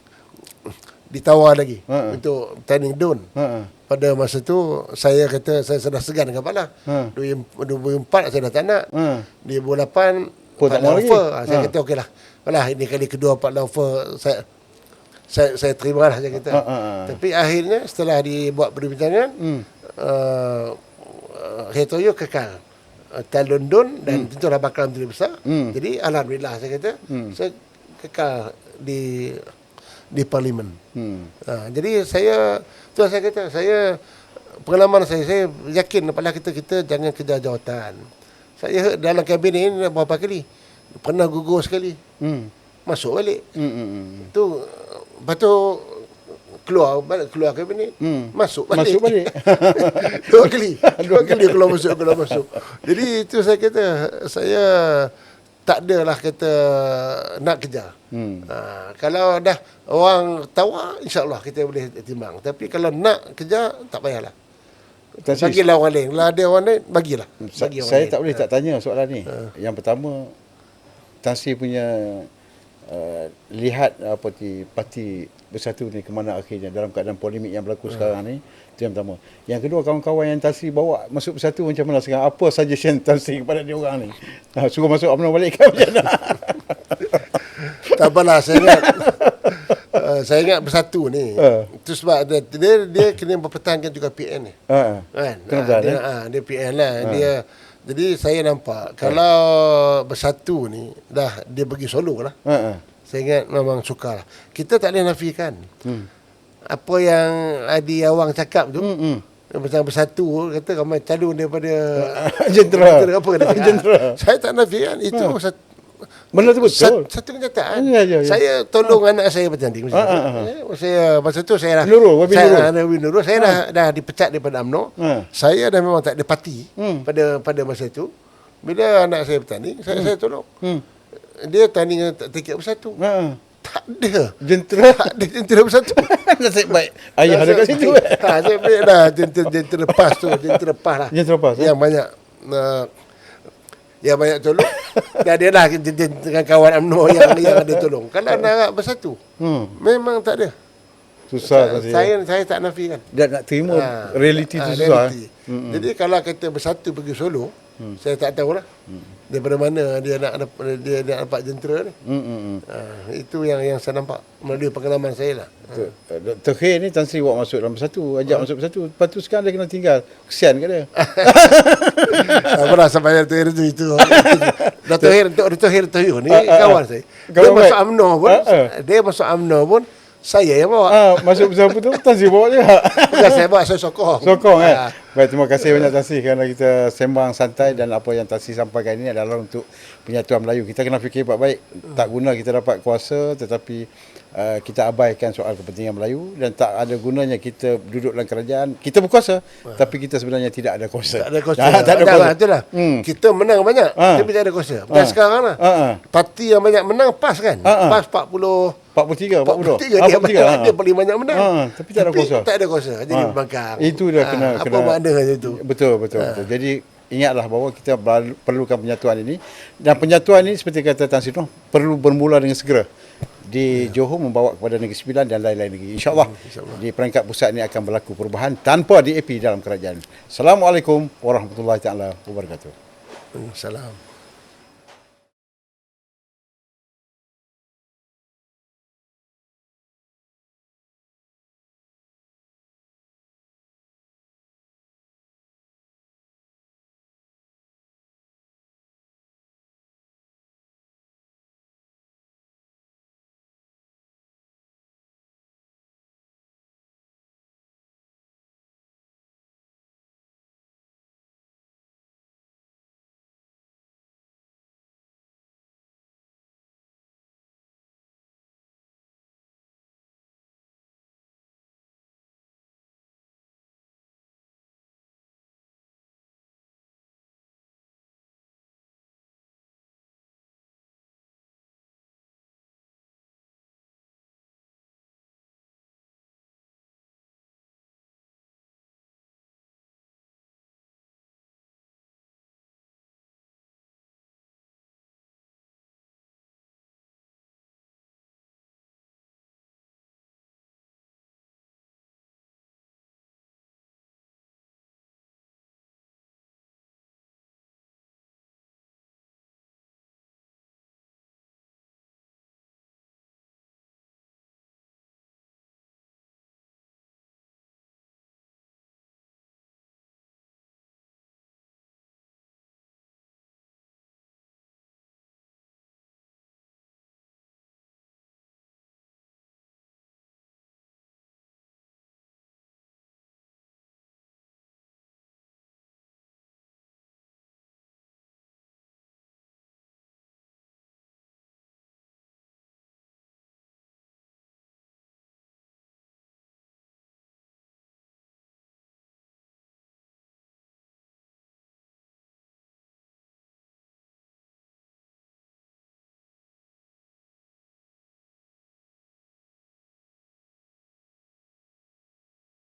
[SPEAKER 2] Ditawar lagi untuk tanding DUN. Pada masa tu saya kata saya sudah segan dengan Pak Lah. 2004 saya dah tak nak. 2008
[SPEAKER 1] pun tak mau lagi.
[SPEAKER 2] Saya kata okeylah. Alah ini kali kedua Pak Lah offer, saya terima lah saya kata. Tapi akhirnya setelah dibuat perbincangan Hetoyo kekal calon DUN dan tentulah bakal Menteri Besar. Jadi alhamdulillah saya kata saya kekal di Parlimen. Jadi saya kata pengalaman saya yakin pada kita jangan kejar jawatan. Saya dalam kabinet ini berapa kali pernah gugur sekali. Masuk balik. Tu lepas tu keluar kabinet, masuk balik. dua kali keluar masuk. Jadi itu saya kata saya tak adalah kata nak kejar. Kalau dah orang tawar, insya-Allah kita boleh timbang. Tapi kalau nak kejar, tak payahlah.
[SPEAKER 1] Tan Sri,
[SPEAKER 2] Bagilah orang lain. Kalau ada orang lain, bagilah. Bagi orang
[SPEAKER 1] saya
[SPEAKER 2] lain.
[SPEAKER 1] tak boleh tak tanya soalan ni. Yang pertama, Tan Sri punya lihat parti Bersatu ni ke mana akhirnya dalam keadaan polemik yang berlaku sekarang ni. Itu yang pertama. Yang kedua, kawan-kawan yang Tan Sri bawa masuk Bersatu macam mana sekarang? Apa suggestion Tan Sri kepada dia orang ni? Suruh masuk UMNO balik kan macam mana?
[SPEAKER 2] Tak apalah, saya ingat Bersatu ni. Itu sebab dia kena mempertahankan juga PN ni. Kan?
[SPEAKER 1] Kenapa?
[SPEAKER 2] Dia PN lah. Jadi saya nampak kalau Bersatu ni dia pergi solo lah. Saya ingat memang sukar lah. Kita tak boleh nafikan. Apa yang Adi Awang cakap tu, macam Bersatu kata ramai calon daripada
[SPEAKER 1] Jentera.
[SPEAKER 2] Apa kata cakap?
[SPEAKER 1] Jentera.
[SPEAKER 2] Saya tak nafikan. Itu
[SPEAKER 1] Benda tu betul.
[SPEAKER 2] satu kenyataan.
[SPEAKER 1] Ya.
[SPEAKER 2] Saya tolong anak saya bertanding. Saya masa tu saya dah
[SPEAKER 1] Nurul, Wabi
[SPEAKER 2] Nurul. Saya dah dipecat daripada UMNO. Saya dah memang tak ada parti pada masa itu. Bila anak saya bertanding, saya tolong. Dia tanding tiket Bersatu. Tak ada.
[SPEAKER 1] Jentera.
[SPEAKER 2] Tak ada jentera Bersatu.
[SPEAKER 1] Nasib baik. Ayah ada kat situ.
[SPEAKER 2] Nasib baik dah jentera PAS tu. Jentera PAS lah.
[SPEAKER 1] Jentera PAS.
[SPEAKER 2] Yang banyak banyak tolong. Dan dia lah dengan kawan UMNO yang ada tolong. Kalau nak Bersatu, memang tak ada.
[SPEAKER 1] Susah.
[SPEAKER 2] Saya tak nafikan.
[SPEAKER 1] Dan nak terima realiti tu susah.
[SPEAKER 2] Jadi kalau kita Bersatu pergi solo, saya tak tahulah daripada mana dia nak dapat jentera ni. Itu yang saya nampak melalui pengalaman saya lah.
[SPEAKER 1] Dr. Khair ni Tan Sri bawa masuk dalam Bersatu, ajak masuk Bersatu. Lepas tu sekarang dia kena tinggal. Kesian ke dia?
[SPEAKER 2] Apa dah sampai Dr. Khair itu. Dr. Khair ni kawan saya. Dia masuk UMNO pun saya yang bawa.
[SPEAKER 1] Masuk Bersatu tu Tan Sri bawa juga.
[SPEAKER 2] Bukan saya bawa, saya sokong.
[SPEAKER 1] Sokong Baik, terima kasih banyak Tan Sri kerana kita sembang santai dan apa yang Tan Sri sampaikan ini adalah untuk penyatuan Melayu. Kita kena fikir baik-baik. Tak guna kita dapat kuasa tetapi kita abaikan soal kepentingan Melayu dan tak ada gunanya kita duduk dalam kerajaan. Kita berkuasa tapi kita sebenarnya tidak ada kuasa.
[SPEAKER 2] Tak ada kuasa.
[SPEAKER 1] Tak ada kuasa.
[SPEAKER 2] Itulah. Kita menang banyak tapi tak ada kuasa. Bukan sekarang lah. Parti yang banyak menang PAS kan. PAS
[SPEAKER 1] 43
[SPEAKER 2] dia paling banyak menang.
[SPEAKER 1] Tapi tak ada kuasa.
[SPEAKER 2] Tak ada kuasa. Jadi membangkang.
[SPEAKER 1] Itu dah kena
[SPEAKER 2] apa makna itu?
[SPEAKER 1] Betul. Jadi ingatlah bahawa kita perlukan penyatuan ini dan penyatuan ini seperti kata Tan Sri perlu bermula dengan segera. Di Johor membawa kepada Negeri Sembilan dan lain-lain negeri. InsyaAllah di peringkat pusat ini akan berlaku perubahan tanpa DAP dalam kerajaan. Assalamualaikum warahmatullahi taala wabarakatuh.
[SPEAKER 2] Salam.